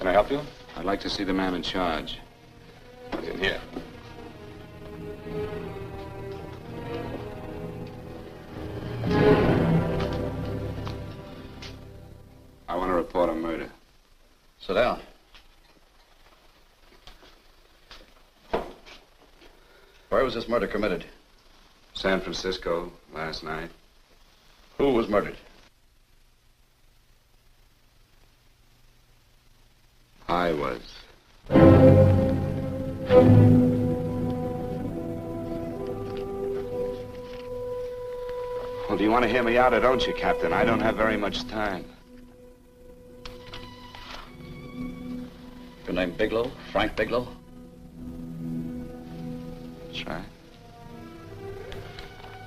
Can I help you? I'd like to see the man in charge. He's in here. I want to report a murder. Sit down. Where was this murder committed? San Francisco, last night. Who was murdered? I was. Well, do you want to hear me out or don't you, Captain? I don't have very much time. Your name Bigelow? Frank Bigelow? That's right.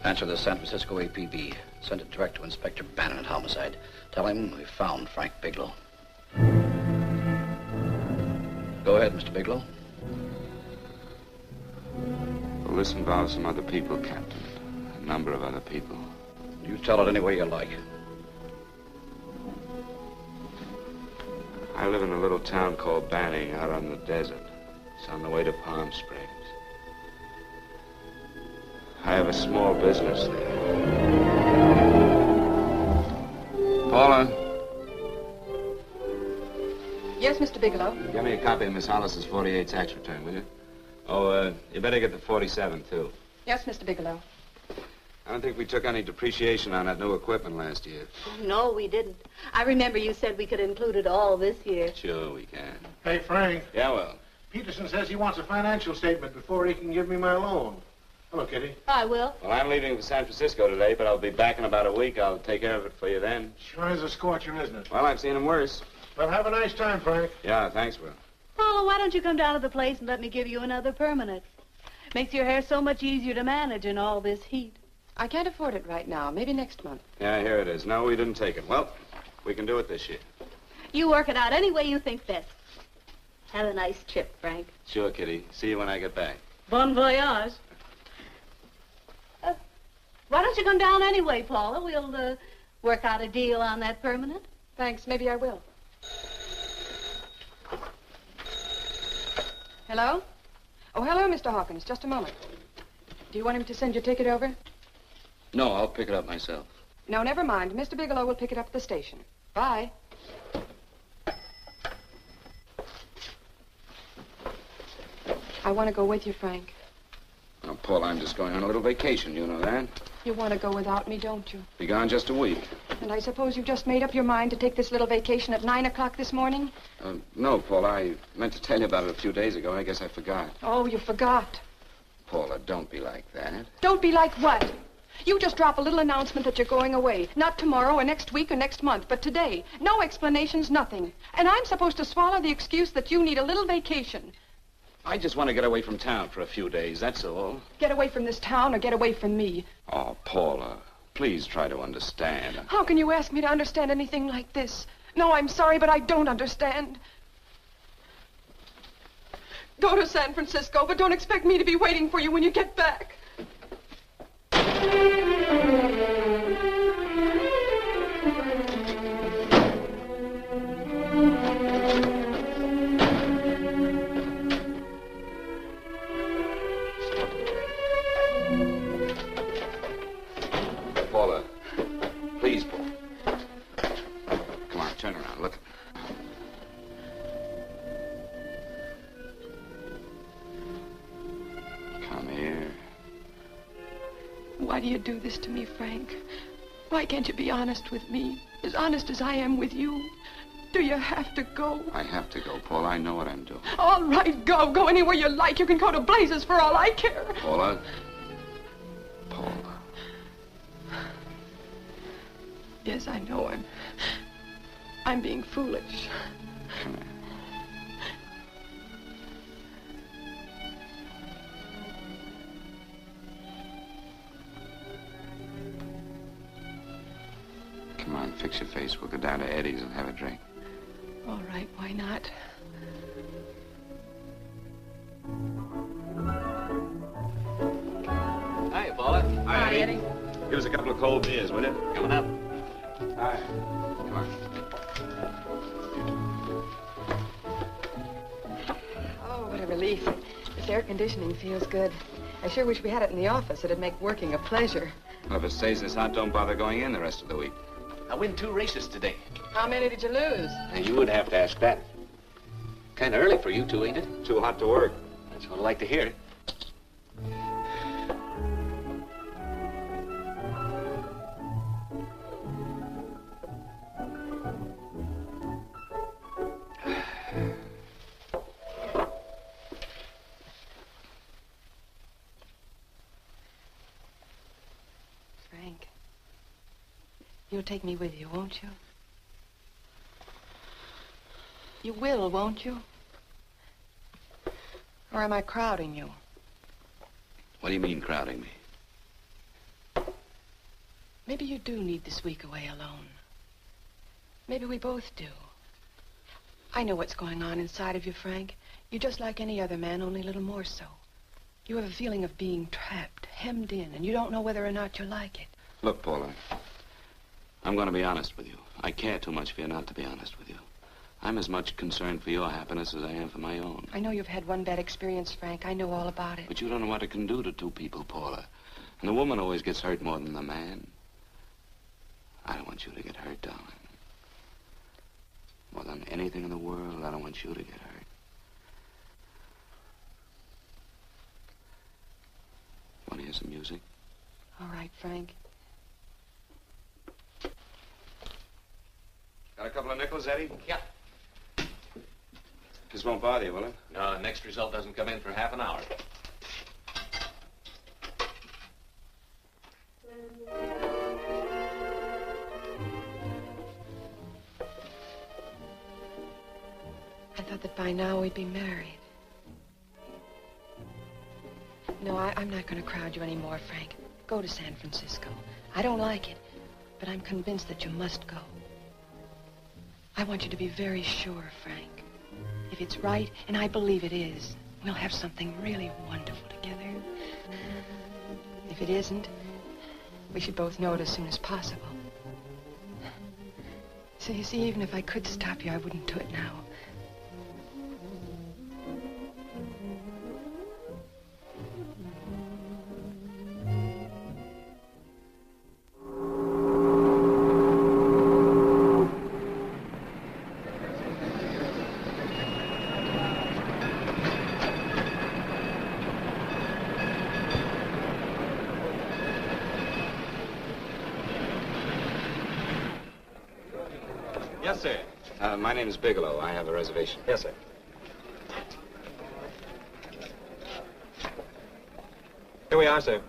Answer the San Francisco APB. Send it direct to Inspector Bannon at Homicide. Tell him we found Frank Bigelow. Go ahead, Mr. Bigelow. Well, this involves some other people, Captain. A number of other people. You tell it any way you like. I live in a little town called Banning out on the desert. It's on the way to Palm Springs. I have a small business there. Paula? Yes, Mr. Bigelow. Give me a copy of Miss Hollis's 48 tax return, will you? Oh, you better get the 47, too. Yes, Mr. Bigelow. I don't think we took any depreciation on that new equipment last year. No, we didn't. I remember you said we could include it all this year. Sure we can. Hey, Frank. Yeah, well. Peterson says he wants a financial statement before he can give me my loan. Hello, Kitty. I will. Well, I'm leaving for San Francisco today, but I'll be back in about a week. I'll take care of it for you then. Sure is a scorcher, isn't it? Well, I've seen him worse. Well, have a nice time, Frank. Yeah, thanks, Will. Paula, why don't you come down to the place and let me give you another permanent? Makes your hair so much easier to manage in all this heat. I can't afford it right now. Maybe next month. Yeah, here it is. No, we didn't take it. Well, we can do it this year. You work it out any way you think best. Have a nice trip, Frank. Sure, Kitty. See you when I get back. Bon voyage. Why don't you come down anyway, Paula? We'll work out a deal on that permanent. Thanks. Maybe I will. Hello? Oh, hello, Mr. Hawkins. Just a moment. Do you want him to send your ticket over? No, I'll pick it up myself. No, never mind. Mr. Bigelow will pick it up at the station. Bye. I want to go with you, Frank. Now, Paul, I'm just going on a little vacation. You know that? You want to go without me, don't you? Be gone just a week. And I suppose you've just made up your mind to take this little vacation at 9 o'clock this morning? No, Paul. I meant to tell you about it a few days ago. I guess I forgot. Oh, you forgot. Paula, don't be like that. Don't be like what? You just drop a little announcement that you're going away. Not tomorrow or next week or next month, but today. No explanations, nothing. And I'm supposed to swallow the excuse that you need a little vacation. I just want to get away from town for a few days, that's all. Get away from this town or get away from me. Oh, Paula, please try to understand. How can you ask me to understand anything like this? No, I'm sorry, but I don't understand. Go to San Francisco, but don't expect me to be waiting for you when you get back. Paula, please, Paul. Come on, turn around, look. Come here. Why do you do this to me, Frank? Why can't you be honest with me? As honest as I am with you? Do you have to go? I have to go, Paula. I know what I'm doing. All right, go. Go anywhere you like. You can go to blazes for all I care. Paula. Paula. Yes, I know. I'm being foolish. Come here. Come on, fix your face. We'll go down to Eddie's and have a drink. All right, why not? Hi, Paula. Hi, Eddie. Give us a couple of cold beers, will you? Coming up. Hi. Come on. relief. This air conditioning feels good. I sure wish we had it in the office. It'd make working a pleasure. Well, if it stays this hot, don't bother going in the rest of the week. I win 2 races today. How many did you lose? And you would have to ask that. Kind of early for you two, ain't it? Too hot to work. That's what I like to hear. Frank, you'll take me with you, won't you? You will, won't you? Or am I crowding you? What do you mean, crowding me? Maybe you do need this week away alone. Maybe we both do. I know what's going on inside of you, Frank. You're just like any other man, only a little more so. You have a feeling of being trapped, hemmed in, and you don't know whether or not you like it. Look, Paula, I'm going to be honest with you. I care too much for you not to be honest with you. I'm as much concerned for your happiness as I am for my own. I know you've had one bad experience, Frank. I know all about it. But you don't know what it can do to 2 people, Paula. And the woman always gets hurt more than the man. I don't want you to get hurt, darling. More than anything in the world, I don't want you to get hurt. Want to hear some music? All right, Frank. Got a couple of nickels, Eddie? Yeah. This won't bother you, will it? No, the next result doesn't come in for half an hour. I thought that by now we'd be married. No, I'm not going to crowd you anymore, Frank. Go to San Francisco. I don't like it, but I'm convinced that you must go. I want you to be very sure, Frank. If it's right, and I believe it is, we'll have something really wonderful together. If it isn't, we should both know it as soon as possible. So you see, even if I could stop you, I wouldn't do it now. Yes, sir. My name is Bigelow. I have a reservation. Yes, sir. Here we are, sir.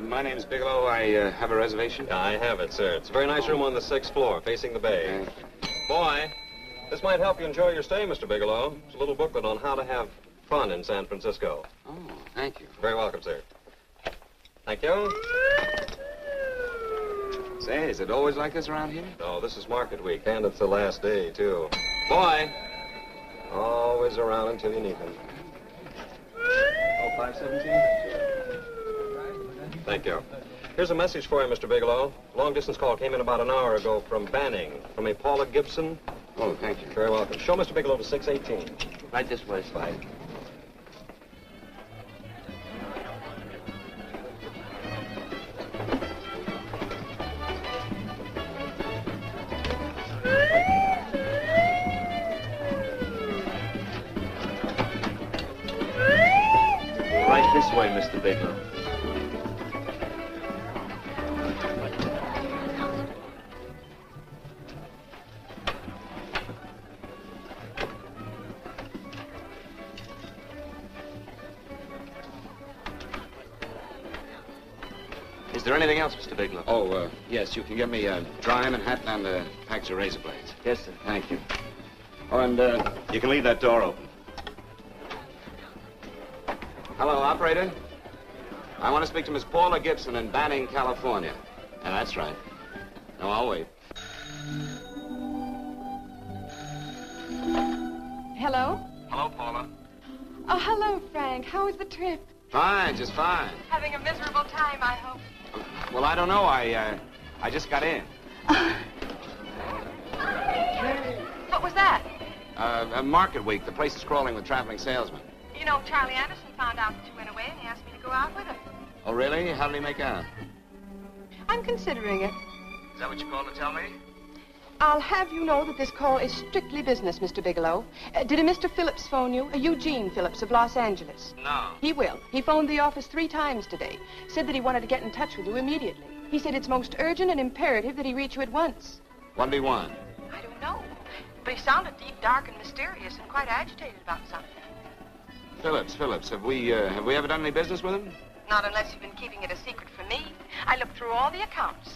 My name is Bigelow. I have a reservation. I have it, sir. It's a very nice room on the 6th floor, facing the bay. Boy, this might help you enjoy your stay, Mr. Bigelow. It's a little booklet on how to have fun in San Francisco. Oh, thank you. Very welcome, sir. Thank you. Say, is it always like this around here? No, this is market week, and it's the last day, too. Boy, always around until you need him. Oh, 517? Thank you. Here's a message for you, Mr. Bigelow. Long-distance call came in about an hour ago from Banning, from a Paula Gibson. Oh, thank you. Very welcome. Show Mr. Bigelow to 618. Right this way. Fine. Right this way, Mr. Bigelow. Is there anything else, Mr. Bigelow? Oh, yes, you can get me a dry Manhattan and a package of razor blades. Yes, sir. Thank you. Oh, and you can leave that door open. Hello, operator. I want to speak to Miss Paula Gibson in Banning, California. Yeah, that's right. No, I'll wait. Hello? Hello, Paula. Oh, hello, Frank. How was the trip? Fine, just fine. Having a miserable time, I hope. Well, I don't know. I just got in. What was that? Market week. The place is crawling with traveling salesmen. You know, Charlie Anderson found out that you went away and he asked me to go out with him. Oh, really? How did he make out? I'm considering it. Is that what you called to tell me? I'll have you know that this call is strictly business, Mr. Bigelow. Did a Mr. Phillips phone you? Eugene Phillips of Los Angeles. No. He will. He phoned the office 3 times today. Said that he wanted to get in touch with you immediately. He said it's most urgent and imperative that he reach you at once. What did he want? I don't know. But he sounded deep, dark, and mysterious and quite agitated about something. Phillips. Have we ever done any business with him? Not unless you've been keeping it a secret from me. I looked through all the accounts.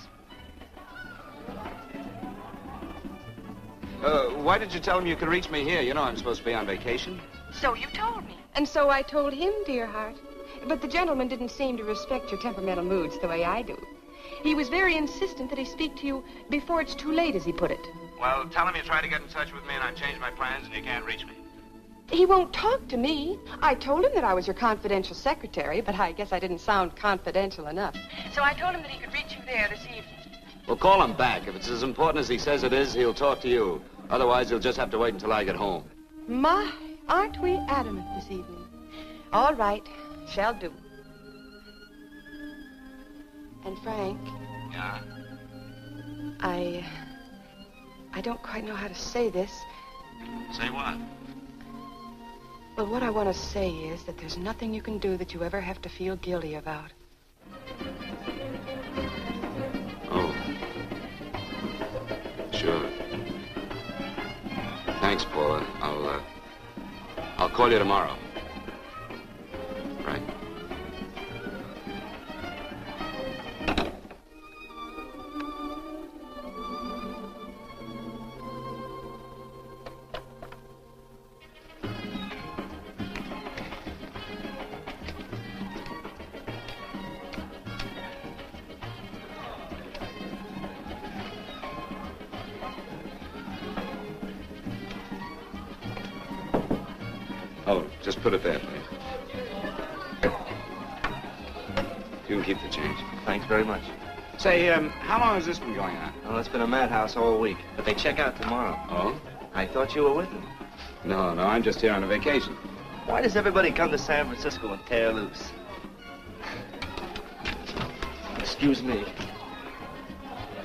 Why did you tell him you could reach me here? You know I'm supposed to be on vacation. So you told me. And so I told him, dear heart. But the gentleman didn't seem to respect your temperamental moods the way I do. He was very insistent that he speak to you before it's too late, as he put it. Well, tell him you tried to get in touch with me and I've changed my plans and you can't reach me. He won't talk to me. I told him that I was your confidential secretary, but I guess I didn't sound confidential enough. So I told him that he could reach you there this evening. Well, call him back. If it's as important as he says it is, he'll talk to you. Otherwise, he'll just have to wait until I get home. My, aren't we adamant this evening? All right, shall do. And Frank. Yeah? I don't quite know how to say this. Say what? Well, what I want to say is that there's nothing you can do that you ever have to feel guilty about. Oh. Sure. Thanks, Paula. I'll call you tomorrow. Right. Oh, just put it there, please. You can keep the change. Thanks very much. Say, how long has this been going on? Well, it's been a madhouse all week, but they check out tomorrow. Oh? I thought you were with them. No, I'm just here on a vacation. Why does everybody come to San Francisco and tear loose? Excuse me.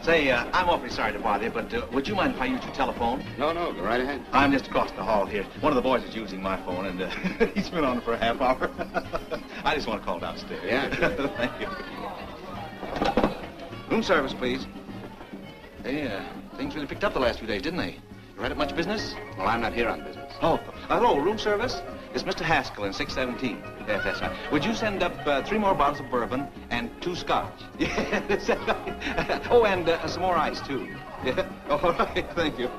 Say, I'm awfully sorry to bother you, but would you mind if I used your telephone? No, go right ahead. I'm just across the hall here. One of the boys is using my phone, and he's been on it for a half hour. I just want to call downstairs. Yeah. Thank you. Room service, please. Hey, things really picked up the last few days, didn't they? You had much business? Well, I'm not here on business. Oh, hello, room service? It's Mr. Haskell in 617. Yes, that's right. Would you send up 3 more bottles of bourbon and 2 scotch? Yes. Oh, and some more ice, too. Yeah. All right, thank you.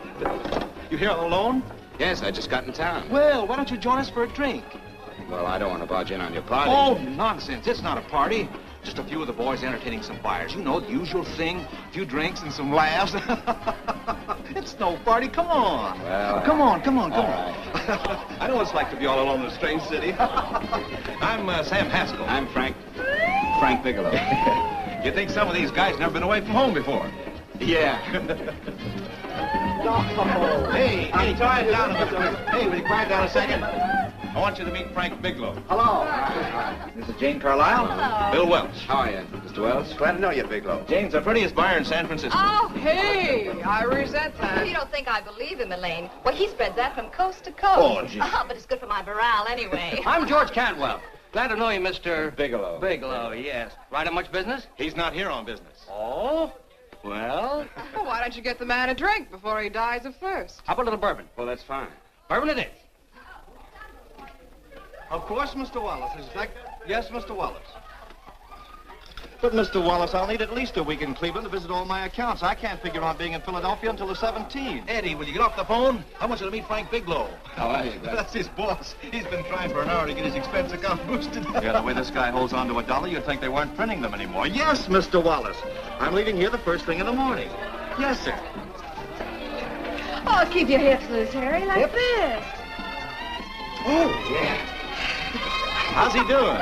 You here all alone? Yes, I just got in town. Well, why don't you join us for a drink? Well, I don't want to barge in on your party. Oh, nonsense. It's not a party. Just a few of the boys entertaining some buyers. You know, the usual thing. A few drinks and some laughs. It's no party. Come on. Well, come on. Right. I know what it's like to be all alone in a strange city. I'm Sam Haskell. I'm Frank Bigelow. You think some of these guys never been away from home before? Yeah. Hey, quiet down a minute. Hey, will you quiet down a second? I want you to meet Frank Bigelow. Hello. This is Jane Carlisle. Hello. Bill Welch. How are you, Mr. Wells? Glad to know you, Bigelow. Jane's the prettiest buyer in San Francisco. Oh, hey, I resent that. You don't think I believe him, Elaine? Well, he spreads that from coast to coast. Oh, gee. But it's good for my morale anyway. I'm George Cantwell. Glad to know you, Mr. Bigelow. Bigelow, yes. Right on much business? He's not here on business. Oh? Well, Well, why don't you get the man a drink before he dies of thirst? how about a little bourbon? Well, that's fine. Bourbon it is. Of course, Mr. Wallace. Yes, Mr. Wallace. But, Mr. Wallace, I'll need at least a week in Cleveland to visit all my accounts. I can't figure on being in Philadelphia until the 17th. Eddie, will you get off the phone? I want you to meet Frank Bigelow. How are you, That's his boss. He's been trying for an hour to get his expense account boosted. Yeah, the way this guy holds on to $1, you'd think they weren't printing them anymore. Yes, Mr. Wallace. I'm leaving here the first thing in the morning. Yes, sir. Oh, keep your hips loose, Harry, like this. Oh, yeah. How's he doing?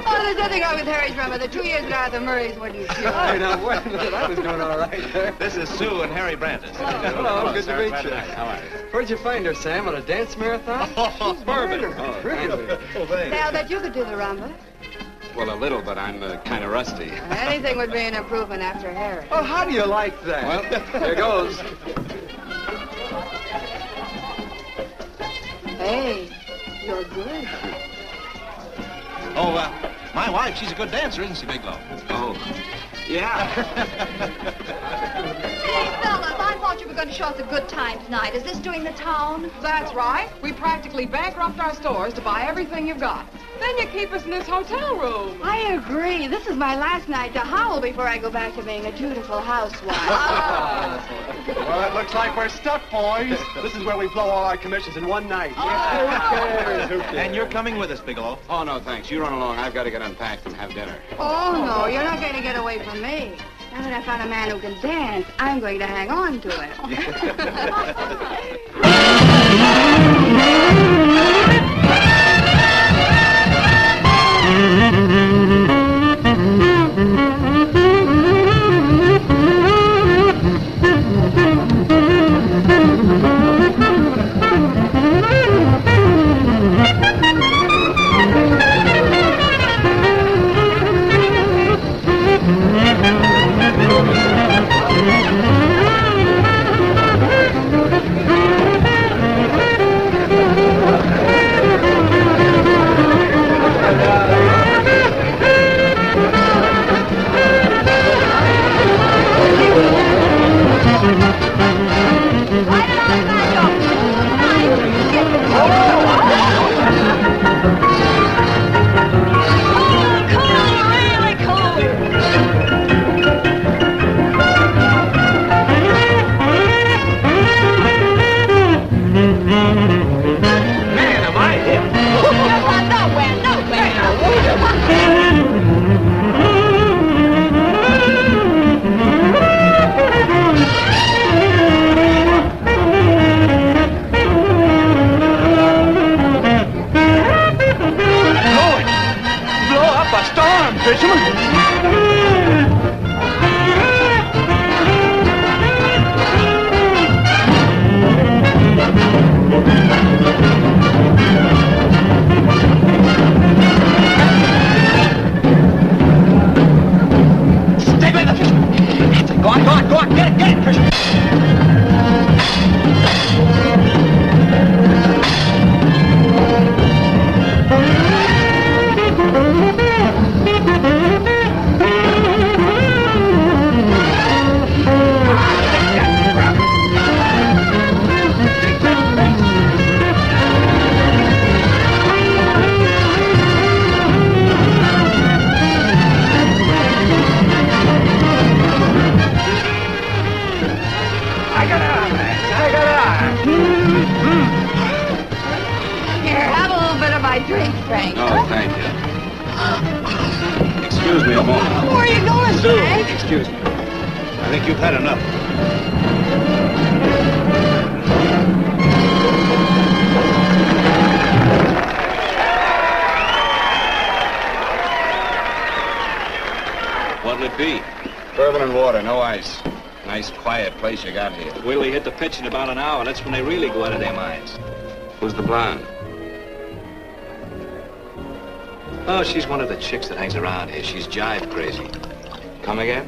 Oh, there's nothing wrong with Harry's rum. The 2 years at Arthur Murray's wouldn't cure. Hey, now, wait a minute. I was doing all right. This is Sue and Harry Brantis. Hello, good to meet you. How are you? Where'd you find her, Sam? On a dance marathon? Bourbon. Oh, really? Oh, thanks. Now that you could do the rumba. Well, a little, but I'm kind of rusty. Anything would be an improvement after Harry. Oh, how do you like that? Well, here goes. Hey, you're good. Oh, my wife, she's a good dancer, isn't she, Bigelow? Oh, yeah. Hey, fellas, I thought you were going to show us a good time tonight. Is this doing the town? That's right. We practically bankrupt our stores to buy everything you've got. Then you keep us in this hotel room. I agree. This is my last night to howl before I go back to being a dutiful housewife. Well, it looks like we're stuck, boys. This is where we blow all our commissions in one night. Who cares? And you're coming with us, Bigelow. Oh, no, thanks. You run along. I've got to get unpacked and have dinner. Oh, no, you're not going to get away from me. Now that I found a man who can dance, I'm going to hang on to him. You got here. Wait till you hit the pitch in about an hour. That's when they really go out of their minds. Who's the blonde? Oh, she's one of the chicks that hangs around here. She's jive crazy. Come again?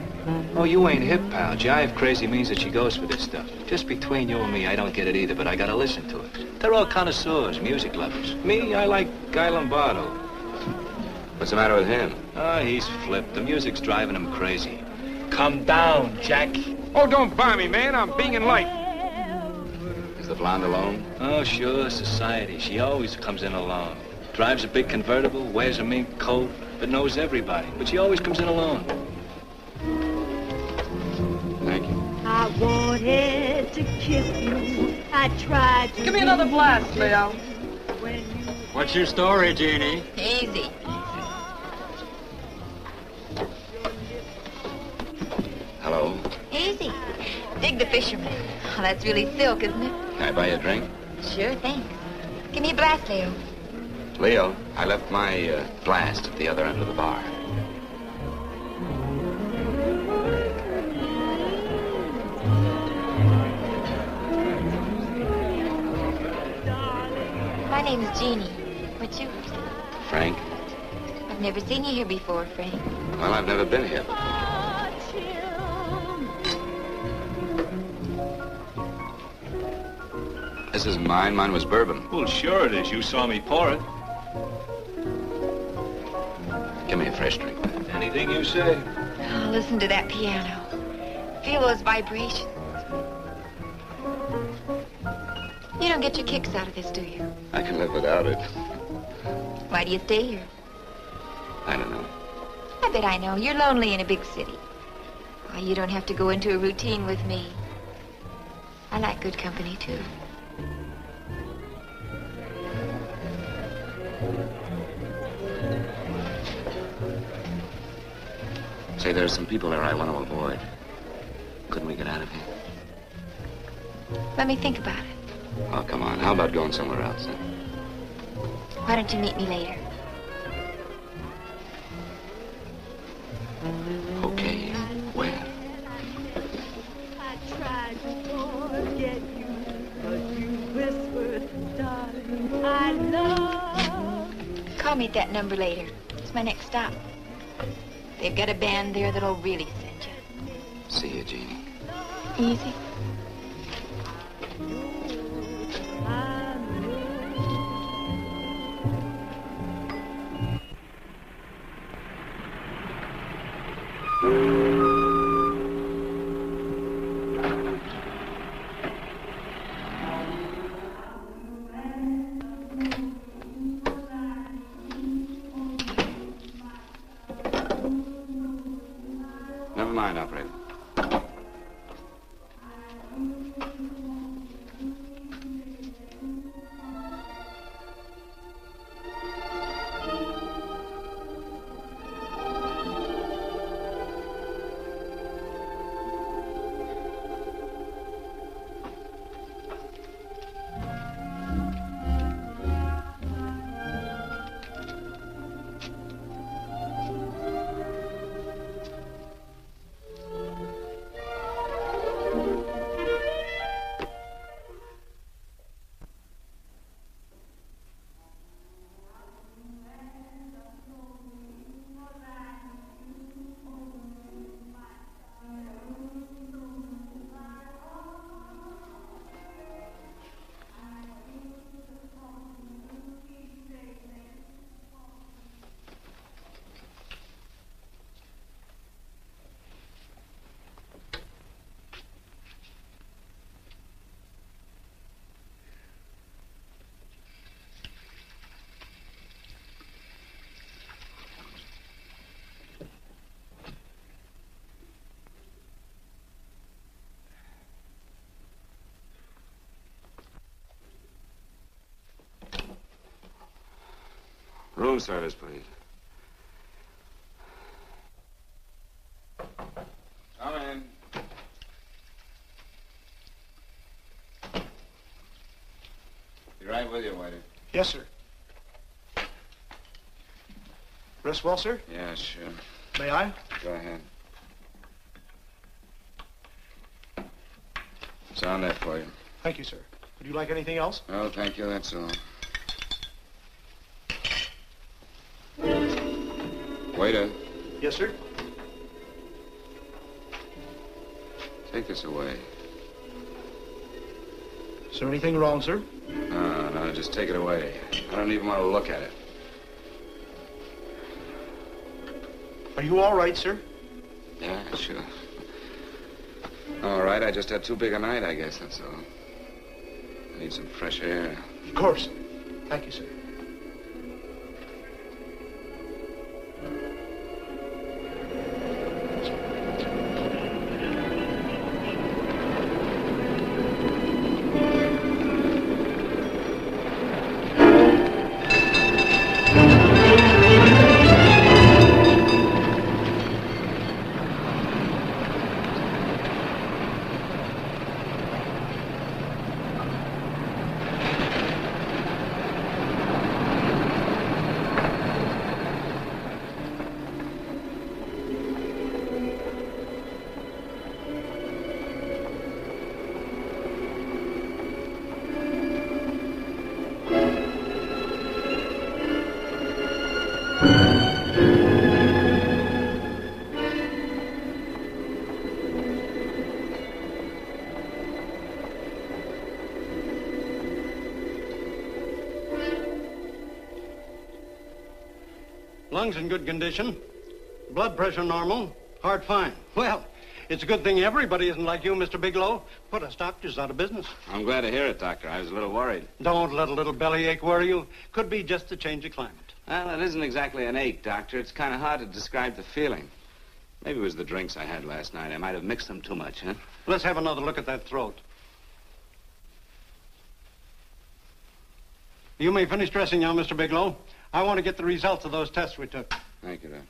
Oh, you ain't hip, pal. Jive crazy means that she goes for this stuff. Just between you and me, I don't get it either, but I gotta listen to it. They're all connoisseurs, music lovers. Me, I like Guy Lombardo. What's the matter with him? Oh, he's flipped. The music's driving him crazy. Come down, Jack. Oh, don't buy me, man. I'm being light. Is the blonde alone? Oh, sure, society. She always comes in alone. Drives a big convertible, wears a mink coat, but knows everybody. But she always comes in alone. Thank you. I wanted to kiss you. I tried to... Give me another blast, Leo. What's your story, Jeannie? Easy. Hello? Easy. Dig the fisherman. Oh, that's really silk, isn't it? Can I buy you a drink? Sure, thanks. Give me a blast, Leo. Leo, I left my blast at the other end of the bar. My name's Jeannie. What's yours? Frank? I've never seen you here before, Frank. Well, I've never been here before. This isn't mine. Mine was bourbon. Well, sure it is. You saw me pour it. Give me a fresh drink. Anything you say. Oh, listen to that piano. Feel those vibrations. You don't get your kicks out of this, do you? I can live without it. Why do you stay here? I don't know. I bet I know. You're lonely in a big city. Why, you don't have to go into a routine with me. I like good company, too. Say, there are some people there I want to avoid. Couldn't we get out of here? Let me think about it. Oh, come on. How about going somewhere else, then? Why don't you meet me later? Okay. Where? I tried to forget you, but you whispered, darling, I love. Call me at that number later. It's my next stop. They've got a band there that'll really send you. See you, Jeannie. Easy. Never mind, operator. Room service, please. Come in. Be right with you, waiter. Yes, sir. Rest well, sir? Yeah, sure. May I? Go ahead. It's on there for you. Thank you, sir. Would you like anything else? Oh, thank you, that's all. Waiter, Yes, sir. take this away. Is there anything wrong, sir? No, just take it away. I don't even want to look at it. Are you all right, sir? Yeah, sure. All right, I just had too big a night, I guess, that's all. I need some fresh air. Of course. Thank you, sir. Lungs in good condition. Blood pressure normal. Heart fine. Well, it's a good thing everybody isn't like you, Mr. Bigelow. Put us doctors out of business. I'm glad to hear it, Doctor. I was a little worried. Don't let a little bellyache worry you. Could be just a change of climate. Well, it isn't exactly an ache, Doctor. It's kind of hard to describe the feeling. Maybe it was the drinks I had last night. I might have mixed them too much, huh? Let's have another look at that throat. You may finish dressing now, Mr. Bigelow. I want to get the results of those tests we took. Thank you, Doctor.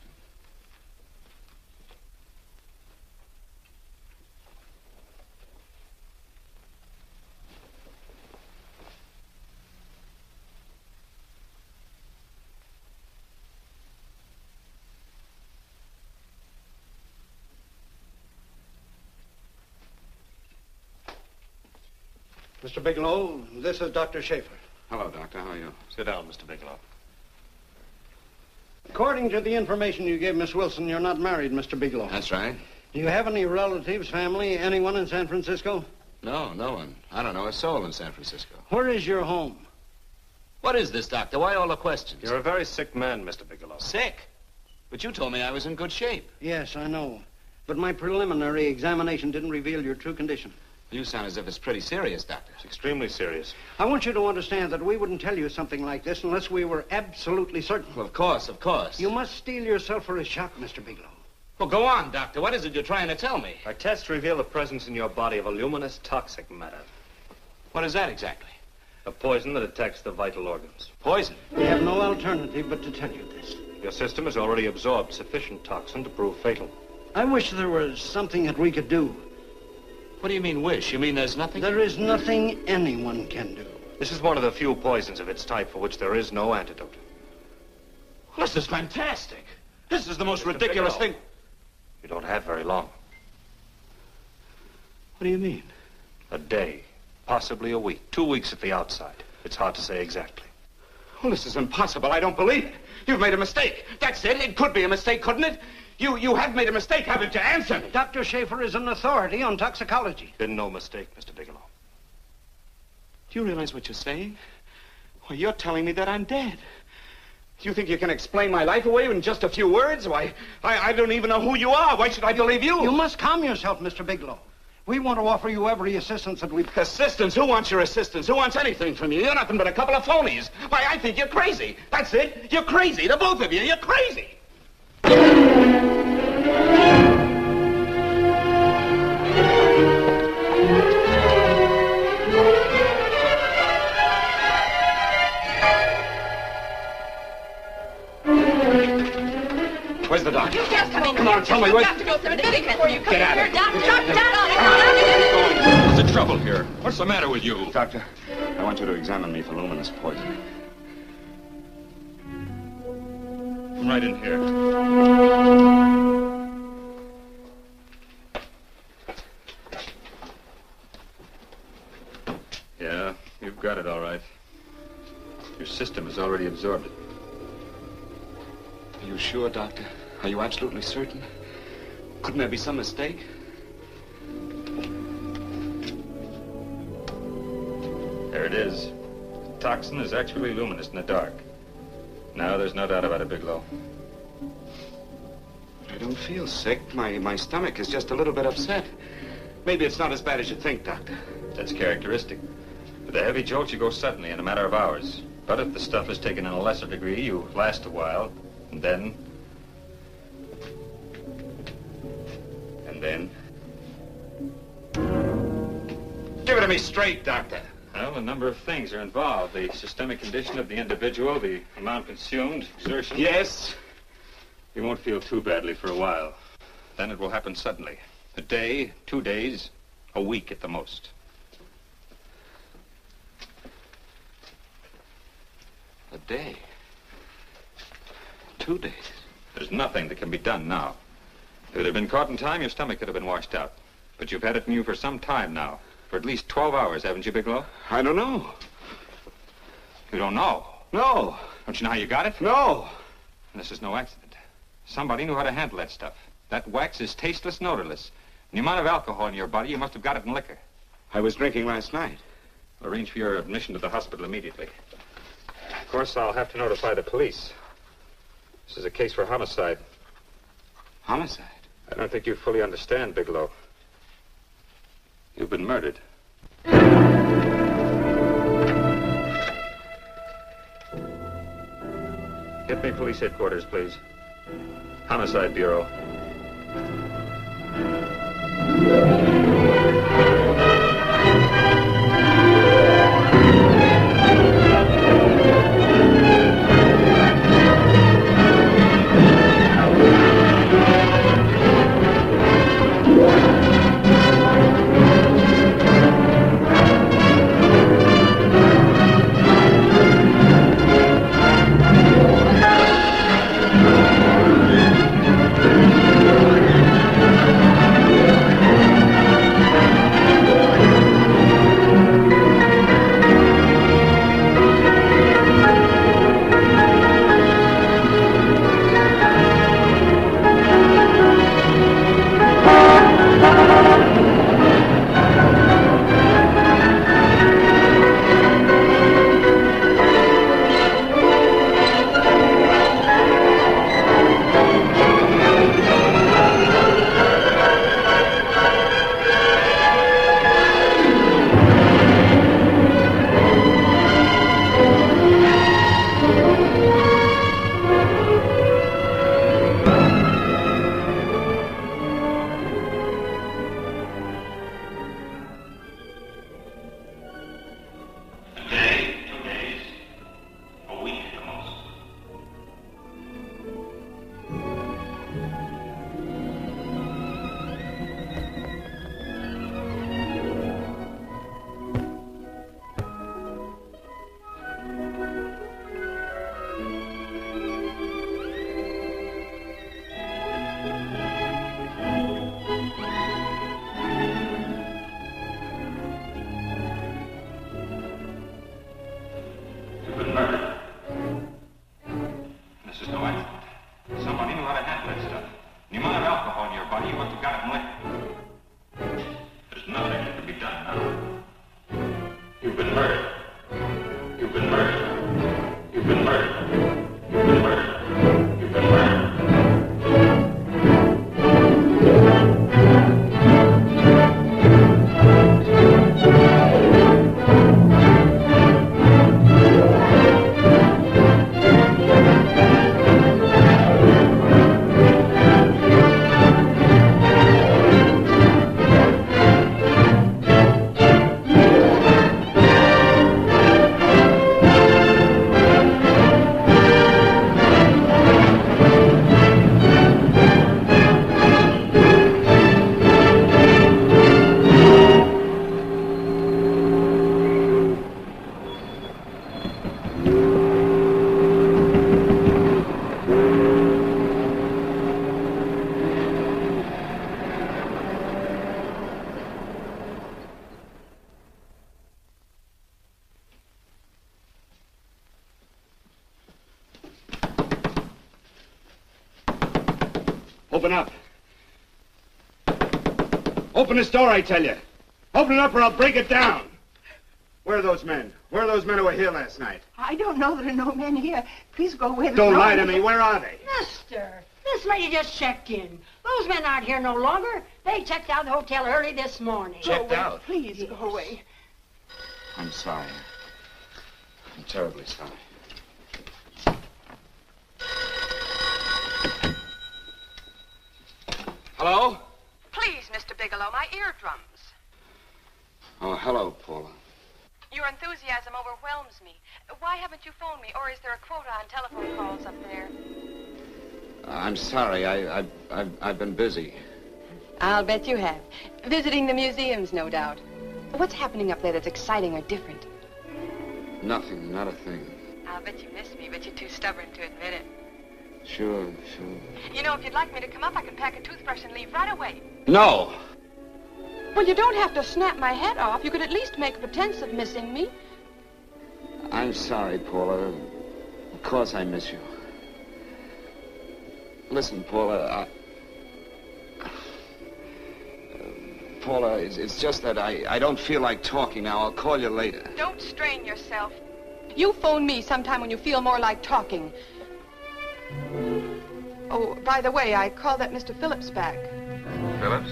Mr. Bigelow, this is Dr. Schaefer. Hello, Doctor. How are you? Sit down, Mr. Bigelow. According to the information you gave Miss Wilson, you're not married, Mr. Bigelow. That's right. Do you have any relatives, family, anyone in San Francisco? No, no one. I don't know a soul in San Francisco. Where is your home? What is this, Doctor? Why all the questions? You're a very sick man, Mr. Bigelow. Sick? But you told me I was in good shape. Yes, I know. But my preliminary examination didn't reveal your true condition. You sound as if it's pretty serious, Doctor. It's extremely serious. I want you to understand that we wouldn't tell you something like this unless we were absolutely certain. Well, of course, of course. You must steel yourself for a shock, Mr. Bigelow. Well, go on, Doctor. What is it you're trying to tell me? Our tests reveal the presence in your body of a luminous toxic matter. What is that exactly? A poison that attacks the vital organs. Poison? We have no alternative but to tell you this. Your system has already absorbed sufficient toxin to prove fatal. I wish there was something that we could do. What do you mean, wish? You mean there's nothing? There is nothing anyone can do. This is one of the few poisons of its type for which there is no antidote. Well, this is fantastic. This is the most ridiculous thing. You don't have very long. What do you mean? A day, possibly a week, 2 weeks at the outside. It's hard to say exactly. Well, this is impossible. I don't believe it. You've made a mistake. That's it. It could be a mistake, couldn't it? You have made a mistake, haven't you? Answer me. Dr. Schaefer is an authority on toxicology. Been no mistake, Mr. Bigelow. Do you realize what you're saying? Well, you're telling me that I'm dead. Do you think you can explain my life away in just a few words? Why, I don't even know who you are. Why should I believe you? You must calm yourself, Mr. Bigelow. We want to offer you every assistance that we... Assistance? Who wants your assistance? Who wants anything from you? You're nothing but a couple of phonies. Why, I think you're crazy. That's it. You're crazy. The both of you. You're crazy. Where's the doctor? You just come in. Come on, tell me. You've got to go through the thing before you come Get out here. of here. What's the trouble here? What's the matter with you? Doctor, I want you to examine me for luminous poison. Come right in here. Yeah, you've got it all right. Your system has already absorbed it. Are you sure, Doctor? Are you absolutely certain? Couldn't there be some mistake? There it is. The toxin is actually luminous in the dark. Now there's no doubt about it, Bigelow. I don't feel sick. My stomach is just a little bit upset. Maybe it's not as bad as you think, Doctor. That's characteristic. With the heavy jolts, you go suddenly in a matter of hours. But if the stuff is taken in a lesser degree, you last a while, and then... Give it to me straight, Doctor. Well, a number of things are involved. The systemic condition of the individual, the amount consumed, exertion. Yes? You won't feel too badly for a while. Then it will happen suddenly. A day, 2 days, a week at the most. A day? 2 days? There's nothing that can be done now. If it had been caught in time, your stomach could have been washed out. But you've had it in you for some time now. For at least 12 hours, haven't you, Bigelow? I don't know. You don't know? No. Don't you know how you got it? No. And this is no accident. Somebody knew how to handle that stuff. That wax is tasteless and odorless. And the amount of alcohol in your body, you must have got it in liquor. I was drinking last night. Arrange for your admission to the hospital immediately. Of course, I'll have to notify the police. This is a case for homicide. Homicide? I don't think you fully understand, Bigelow. You've been murdered. Get me police headquarters, please. Homicide Bureau. Open up. Open this door, I tell you. Open it up or I'll break it down. Where are those men? Where are those men who were here last night? I don't know. There are no men here. Please go away. Don't lie to me. Where are they? Mister, this lady just checked in. Those men aren't here no longer. They checked out of the hotel early this morning. Checked out? Please go away. I'm sorry. I'm terribly sorry. Hello? Please, Mr. Bigelow, my eardrums. Oh, hello, Paula. Your enthusiasm overwhelms me. Why haven't you phoned me, or is there a quota on telephone calls up there? I'm sorry. I've been busy. I'll bet you have. Visiting the museums, no doubt. What's happening up there that's exciting or different? Nothing, not a thing. I'll bet you miss me, but you're too stubborn to admit it. Sure. You know, if you'd like me to come up, I can pack a toothbrush and leave right away. No! Well, you don't have to snap my head off. You could at least make a pretense of missing me. I'm sorry, Paula. Of course I miss you. Listen, Paula, Paula, it's just that I don't feel like talking now. I'll call you later. Don't strain yourself. You phone me sometime when you feel more like talking. Oh, by the way, I called that Mr. Phillips back. Phillips?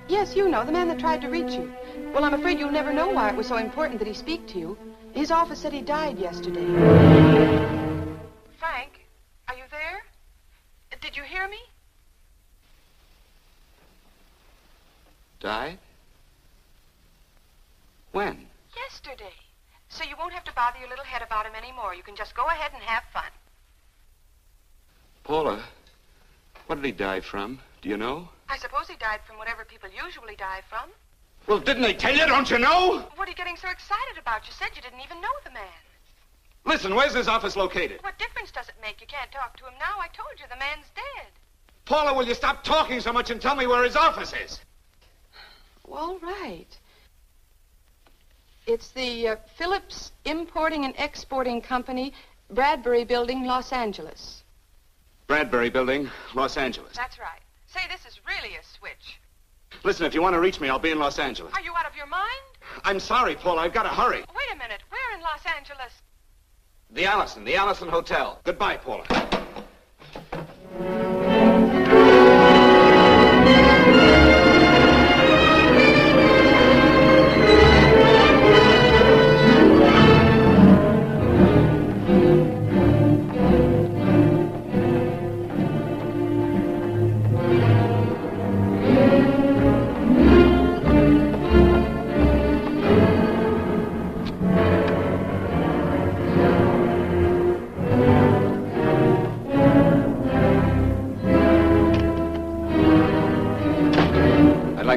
Yes, you know, the man that tried to reach you. Well, I'm afraid you'll never know why it was so important that he speak to you. His office said he died yesterday. Frank, are you there? Did you hear me? Died? When? Yesterday. So you won't have to bother your little head about him anymore. You can just go ahead and have fun. Paula, what did he die from? Do you know? I suppose he died from whatever people usually die from. Well, didn't they tell you? Don't you know? What are you getting so excited about? You said you didn't even know the man. Listen, where's his office located? What difference does it make? You can't talk to him now. I told you the man's dead. Paula, will you stop talking so much and tell me where his office is? All right. It's the Phillips Importing and Exporting Company, Bradbury Building, Los Angeles. Bradbury Building, Los Angeles. That's right. Say, this is really a switch. Listen, if you want to reach me, I'll be in Los Angeles. Are you out of your mind? I'm sorry, Paula. I've got to hurry. Wait a minute. Where in Los Angeles? The Allison Hotel. Goodbye, Paula.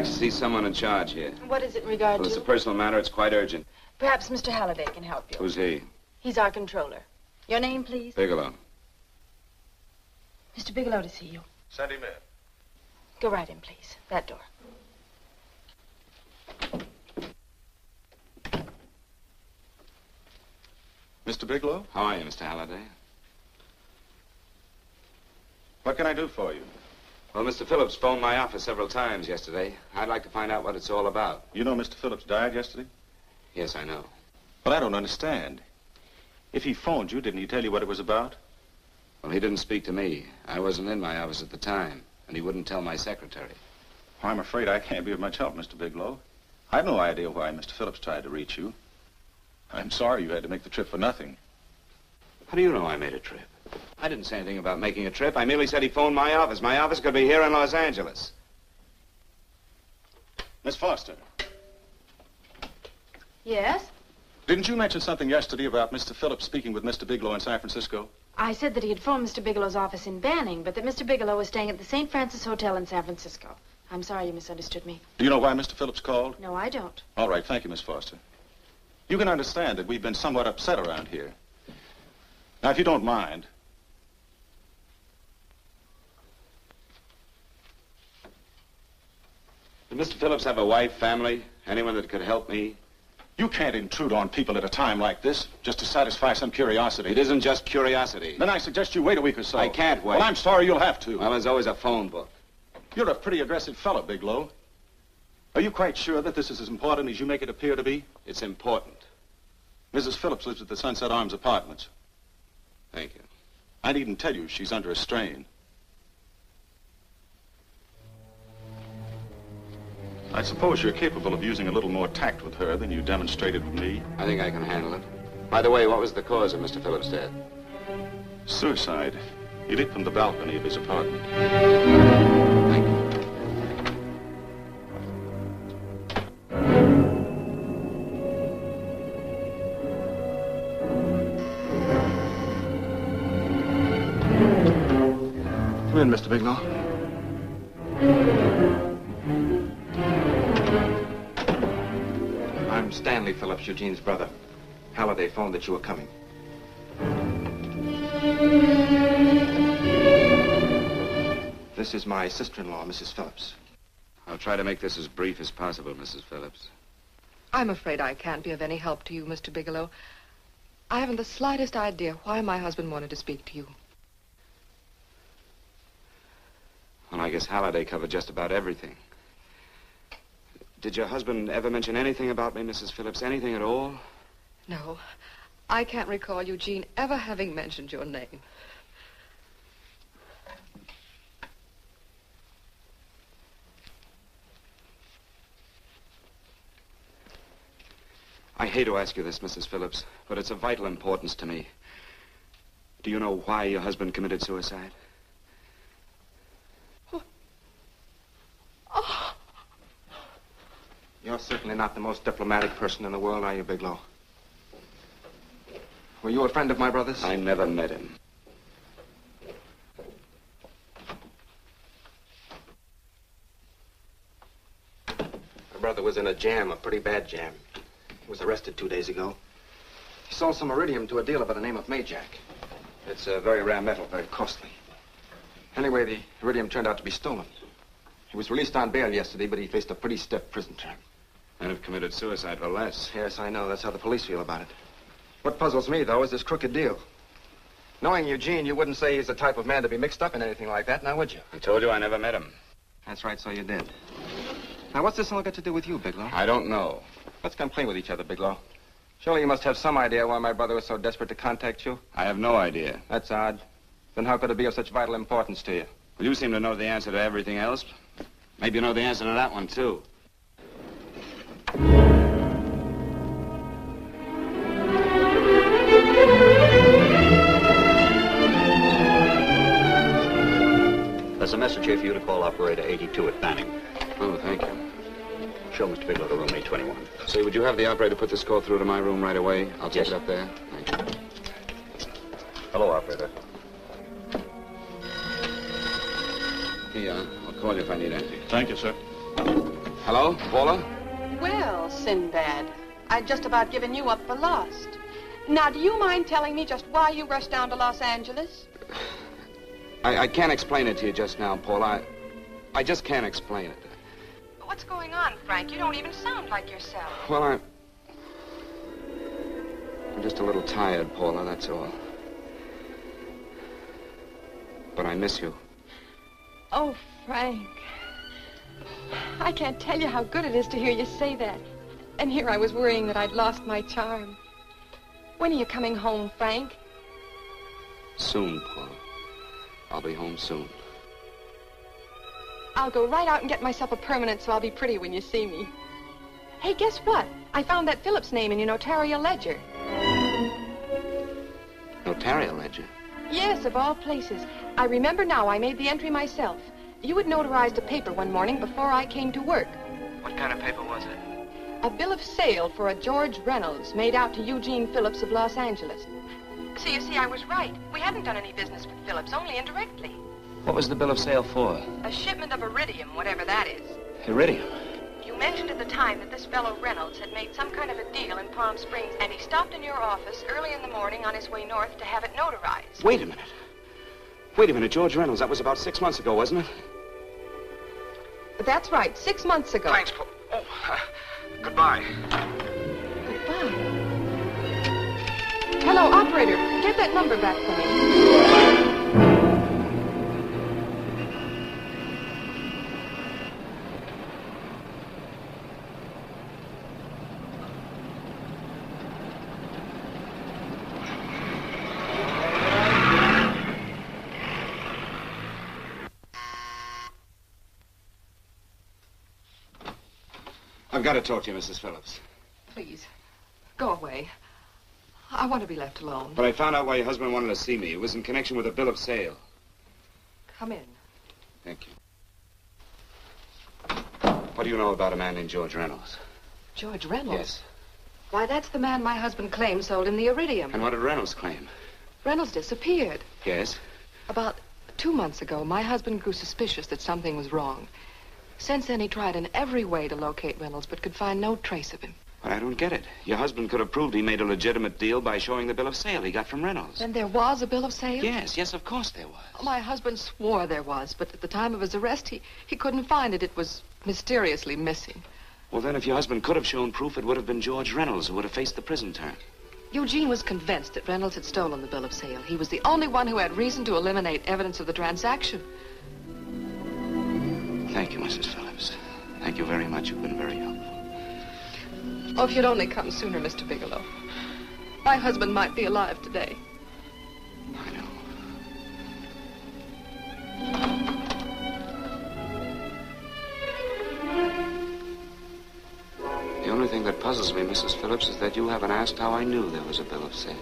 See someone in charge here. What is it in regard Well, to? it's a personal matter. It's quite urgent. Perhaps Mr. Halliday can help you. Who's he? He's our controller. Your name, please? Bigelow. Mr. Bigelow to see you. Send him in. Go right in, please. That door. Mr. Bigelow? How are you, Mr. Halliday? What can I do for you? Well, Mr. Phillips phoned my office several times yesterday. I'd like to find out what it's all about. You know Mr. Phillips died yesterday? Yes, I know. But I don't understand. If he phoned you, didn't he tell you what it was about? Well, he didn't speak to me. I wasn't in my office at the time, and he wouldn't tell my secretary. Well, I'm afraid I can't be of much help, Mr. Bigelow. I've no idea why Mr. Phillips tried to reach you. I'm sorry you had to make the trip for nothing. How do you know I made a trip? I didn't say anything about making a trip. I merely said he phoned my office. My office could be here in Los Angeles. Miss Foster, Yes? didn't you mention something yesterday about Mr. Phillips speaking with Mr. Bigelow in San Francisco? I said that he had phoned Mr. Bigelow's office in Banning, but that Mr. Bigelow was staying at the St. Francis Hotel in San Francisco. I'm sorry you misunderstood me. Do you know why Mr. Phillips called? No, I don't. All right, thank you, Miss Foster. You can understand that we've been somewhat upset around here. Now, if you don't mind, Did Mr. Phillips have a wife, family, anyone that could help me? you can't intrude on people at a time like this just to satisfy some curiosity. It isn't just curiosity. Then I suggest you wait a week or so. I can't wait. Well, I'm sorry you'll have to. Well, there's always a phone book. You're a pretty aggressive fellow, Bigelow. Are you quite sure that this is as important as you make it appear to be? It's important. Mrs. Phillips lives at the Sunset Arms Apartments. Thank you. I needn't tell you she's under a strain. I suppose you're capable of using a little more tact with her than you demonstrated with me. I think I can handle it. By the way, what was the cause of Mr. Phillips' death? Suicide. He leaped from the balcony of his apartment. Thank you. Come in, Mr. Bigelow. I'm Stanley Phillips, Eugene's brother. Halliday phoned that you were coming. This is my sister-in-law, Mrs. Phillips. I'll try to make this as brief as possible, Mrs. Phillips. I'm afraid I can't be of any help to you, Mr. Bigelow. I haven't the slightest idea why my husband wanted to speak to you. Well, I guess Halliday covered just about everything. Did your husband ever mention anything about me, Mrs. Phillips? Anything at all? No, I can't recall Eugene ever having mentioned your name. I hate to ask you this, Mrs. Phillips, but it's of vital importance to me. Do you know why your husband committed suicide? Oh. You're certainly not the most diplomatic person in the world, are you, Bigelow? Were you a friend of my brother's? I never met him. My brother was in a jam, a pretty bad jam. He was arrested 2 days ago. He sold some iridium to a dealer by the name of Majak. It's a very rare metal, very costly. Anyway, the iridium turned out to be stolen. He was released on bail yesterday, but he faced a pretty stiff prison term. And have committed suicide for less. Yes, I know. That's how the police feel about it. What puzzles me, though, is this crooked deal. Knowing Eugene, you wouldn't say he's the type of man to be mixed up in anything like that, now would you? I told you I never met him. That's right, so you did. Now, what's this all got to do with you, Bigelow? I don't know. Let's come clean with each other, Bigelow. Surely you must have some idea why my brother was so desperate to contact you. I have no idea. That's odd. Then how could it be of such vital importance to you? Well, you seem to know the answer to everything else. Maybe you know the answer to that one, too. There's a message here for you to call operator 82 at Banning. Oh, thank you. Show Mr. Bigelow to room 821. Say, would you have the operator put this call through to my room right away? I'll take Yes. it up there. Thank you. Hello, operator. Here, I'll call you if I need anything. Thank you, sir. Hello, Paula? Well, Sinbad, I'd just about given you up for lost. Now, do you mind telling me just why you rushed down to Los Angeles? I can't explain it to you just now, Paula. I just can't explain it. What's going on, Frank? You don't even sound like yourself. Well, I'm just a little tired, Paula, that's all. But I miss you. Oh, Frank. I can't tell you how good it is to hear you say that. And here I was worrying that I'd lost my charm. When are you coming home, Frank? Soon, Paula. I'll be home soon. I'll go right out and get myself a permanent so I'll be pretty when you see me. Hey, guess what? I found that Phillips name in your notarial ledger. Notarial ledger? Yes, of all places. I remember now I made the entry myself. You had notarized a paper one morning before I came to work. What kind of paper was it? A bill of sale for a George Reynolds made out to Eugene Phillips of Los Angeles. So you see, I was right. We hadn't done any business with Phillips, only indirectly. What was the bill of sale for? A shipment of iridium, whatever that is. Iridium. You mentioned at the time that this fellow Reynolds had made some kind of a deal in Palm Springs, and he stopped in your office early in the morning on his way north to have it notarized. Wait a minute. Wait a minute, George Reynolds. That was about 6 months ago, wasn't it? That's right, 6 months ago. Thanks, Paul. Goodbye. Goodbye. Hello, operator. Get that number back for me. I've got to talk to you, Mrs. Phillips. Please, go away. I want to be left alone. But I found out why your husband wanted to see me. It was in connection with a bill of sale. Come in. Thank you. What do you know about a man named George Reynolds? George Reynolds? Yes. Why, that's the man my husband claimed sold him the iridium. And what did Reynolds claim? Reynolds disappeared. Yes? About 2 months ago, my husband grew suspicious that something was wrong. Since then, he tried in every way to locate Reynolds, but could find no trace of him. But I don't get it. Your husband could have proved he made a legitimate deal by showing the bill of sale he got from Reynolds. Then there was a bill of sale? Yes, of course there was. My husband swore there was, but at the time of his arrest, he couldn't find it. It was mysteriously missing. Well, then, if your husband could have shown proof, it would have been George Reynolds who would have faced the prison term. Eugene was convinced that Reynolds had stolen the bill of sale. He was the only one who had reason to eliminate evidence of the transaction. Thank you, Mrs. Phillips. Thank you very much. You've been very helpful. Oh, if you'd only come sooner, Mr. Bigelow. My husband might be alive today. I know. The only thing that puzzles me, Mrs. Phillips, is that you haven't asked how I knew there was a bill of sale.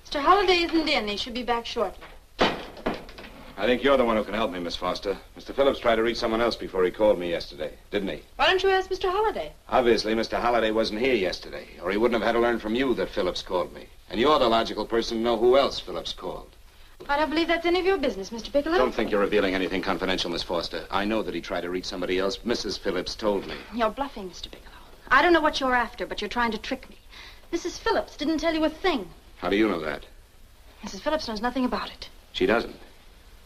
Mr. Holliday isn't in. He should be back shortly. I think you're the one who can help me, Miss Foster. Mr. Phillips tried to reach someone else before he called me yesterday, didn't he? Why don't you ask Mr. Holliday? Obviously, Mr. Holliday wasn't here yesterday, or he wouldn't have had to learn from you that Phillips called me. And you're the logical person to know who else Phillips called. I don't believe that's any of your business, Mr. Bigelow. Don't think you're revealing anything confidential, Miss Foster. I know that he tried to reach somebody else. Mrs. Phillips told me. You're bluffing, Mr. Bigelow. I don't know what you're after, but you're trying to trick me. Mrs. Phillips didn't tell you a thing. How do you know that? Mrs. Phillips knows nothing about it. She doesn't.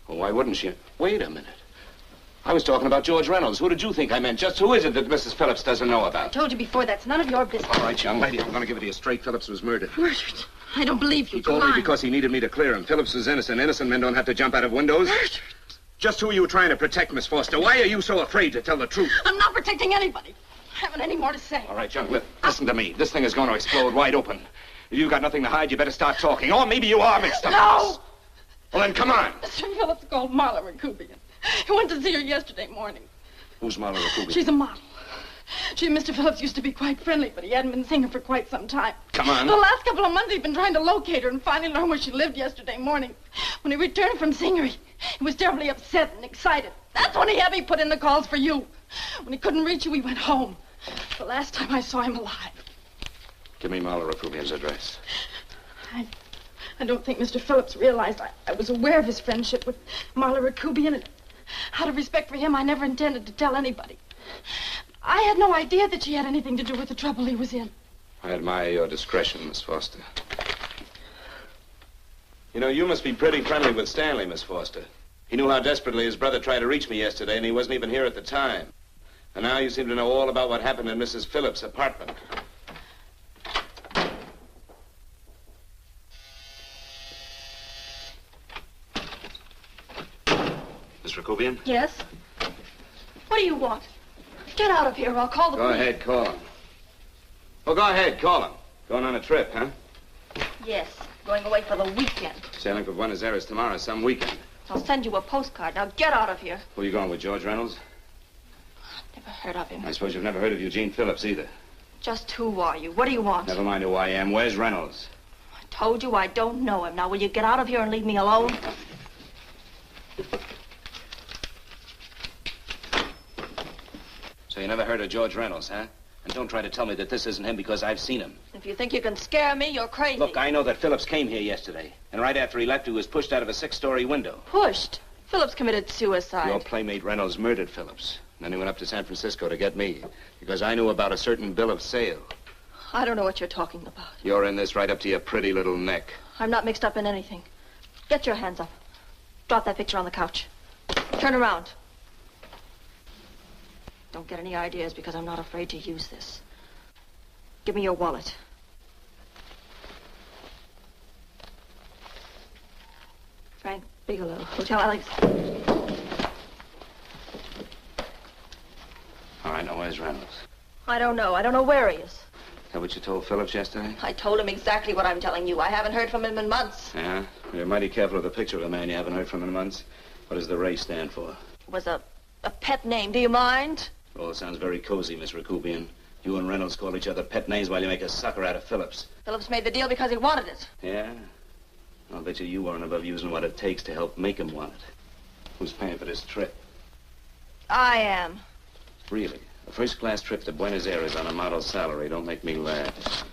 Well, why wouldn't she? Wait a minute. I was talking about George Reynolds. Who did you think I meant? Just who is it that Mrs. Phillips doesn't know I about? told you before, that's none of your business. All right, young lady, I'm going to give it to you straight. Phillips was murdered. Murdered? I don't believe you. He told me because he needed me to clear him. Phillips was innocent. Innocent men don't have to jump out of windows. Murdered? Just who are you trying to protect, Miss Foster? Why are you so afraid to tell the truth? I'm not protecting anybody. I haven't any more to say. All right, young lady, listen to me. This thing is going to explode wide open. If you've got nothing to hide, you better start talking. Or maybe you are mixed up. No! Well, then come on. Mr. Phillips called Marla Rakubian. He went to see her yesterday morning. Who's Marla Rakubian? She's a model. She and Mr. Phillips used to be quite friendly, but he hadn't been seeing her for quite some time. Come on. The last couple of months he'd been trying to locate her and finally learn where she lived yesterday morning. When he returned from seeing her, he was terribly upset and excited. That's when he had me put in the calls for you. When he couldn't reach you, he went home. The last time I saw him alive. Give me Marla Rakubian's address. I don't think Mr. Phillips realized I was aware of his friendship with Marla Rakubian, and out of respect for him, I never intended to tell anybody. I had no idea that she had anything to do with the trouble he was in. I admire your discretion, Miss Foster. You know, you must be pretty friendly with Stanley, Miss Foster. He knew how desperately his brother tried to reach me yesterday, and he wasn't even here at the time. And now you seem to know all about what happened in Mrs. Phillips' apartment. Miss Rakubian? Yes? What do you want? Get out of here or I'll call the police. Go ahead, call him. Oh, go ahead, call him. Going on a trip, huh? Yes, going away for the weekend. Sailing for Buenos Aires tomorrow, some weekend. I'll send you a postcard. Now get out of here. Who are you going with, George Reynolds? Never heard of him. I suppose you've never heard of Eugene Phillips either. Just who are you? What do you want? Never mind who I am. Where's Reynolds? I told you I don't know him. Now will you get out of here and leave me alone? So you never heard of George Reynolds, huh? And don't try to tell me that this isn't him because I've seen him. If you think you can scare me, you're crazy. Look, I know that Phillips came here yesterday. And right after he left, he was pushed out of a 6-story window. Pushed? Phillips committed suicide. Your playmate Reynolds murdered Phillips. And then he went up to San Francisco to get me. Because I knew about a certain bill of sale. I don't know what you're talking about. You're in this right up to your pretty little neck. I'm not mixed up in anything. Get your hands up. Drop that picture on the couch. Turn around. Don't get any ideas because I'm not afraid to use this. Give me your wallet. Frank Bigelow, Hotel Alex. All right, now where's Reynolds? I don't know. I don't know where he is. Is that what you told Phillips yesterday? I told him exactly what I'm telling you. I haven't heard from him in months. Yeah? You're mighty careful of the picture of a man you haven't heard from in months. What does the Ray stand for? It was a pet name. Do you mind? Oh, it sounds very cozy, Miss Rakubian. You and Reynolds call each other pet names while you make a sucker out of Phillips. Phillips made the deal because he wanted it. Yeah? I'll bet you weren't above using what it takes to help make him want it. Who's paying for this trip? I am. Really? A first-class trip to Buenos Aires on a model salary. Don't make me laugh.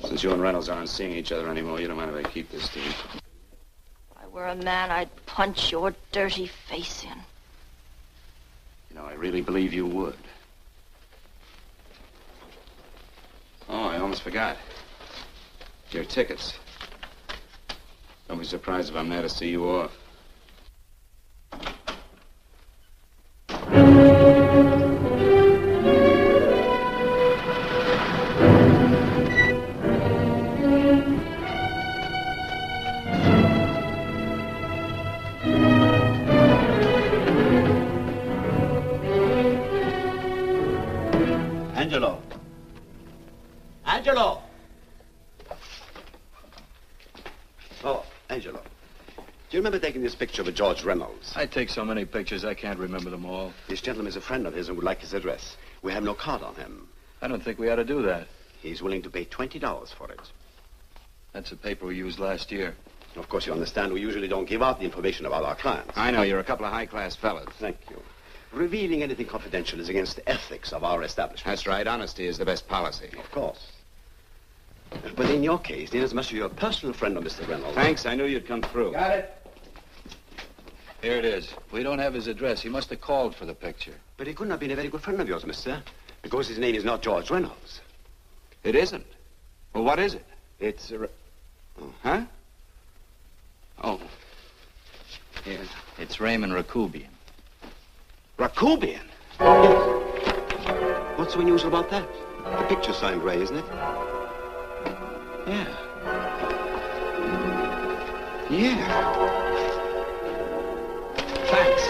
Since you and Reynolds aren't seeing each other anymore, you don't mind if I keep this to you. If I were a man, I'd punch your dirty face in. You know, I really believe you would. Oh, I almost forgot. Your tickets. Don't be surprised if I'm there to see you off. Angelo. Angelo! Angelo, do you remember taking this picture of George Reynolds? I take so many pictures, I can't remember them all. This gentleman is a friend of his and would like his address. We have no card on him. I don't think we ought to do that. He's willing to pay $20 for it. That's the paper we used last year. Of course, you understand we usually don't give out the information about our clients. I know, you're a couple of high-class fellas. Thank you. Revealing anything confidential is against the ethics of our establishment. That's right. Honesty is the best policy. Of course. But in your case, inasmuch as you're a personal friend of Mr. Reynolds... Thanks. I knew you'd come through. Got it. Here it is. We don't have his address. He must have called for the picture. But he couldn't have been a very good friend of yours, mister, because his name is not George Reynolds. It isn't? Well, what is it? It's... Huh? Oh. Yes. It's Raymond Rakubian. Rakubian? Yes. What's so unusual about that? The picture's signed Ray, isn't it? Yeah. Yeah. Thanks.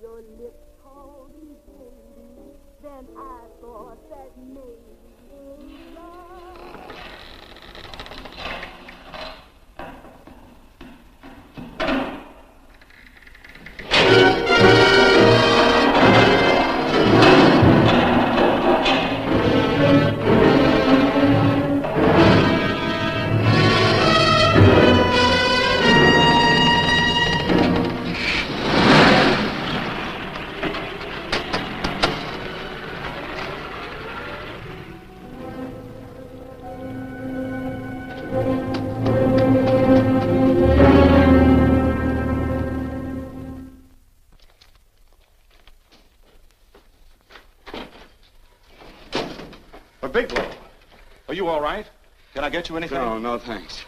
Your lips called me baby, then I thought that maybe love. Bigelow, are you all right? Can I get you anything? No, thanks.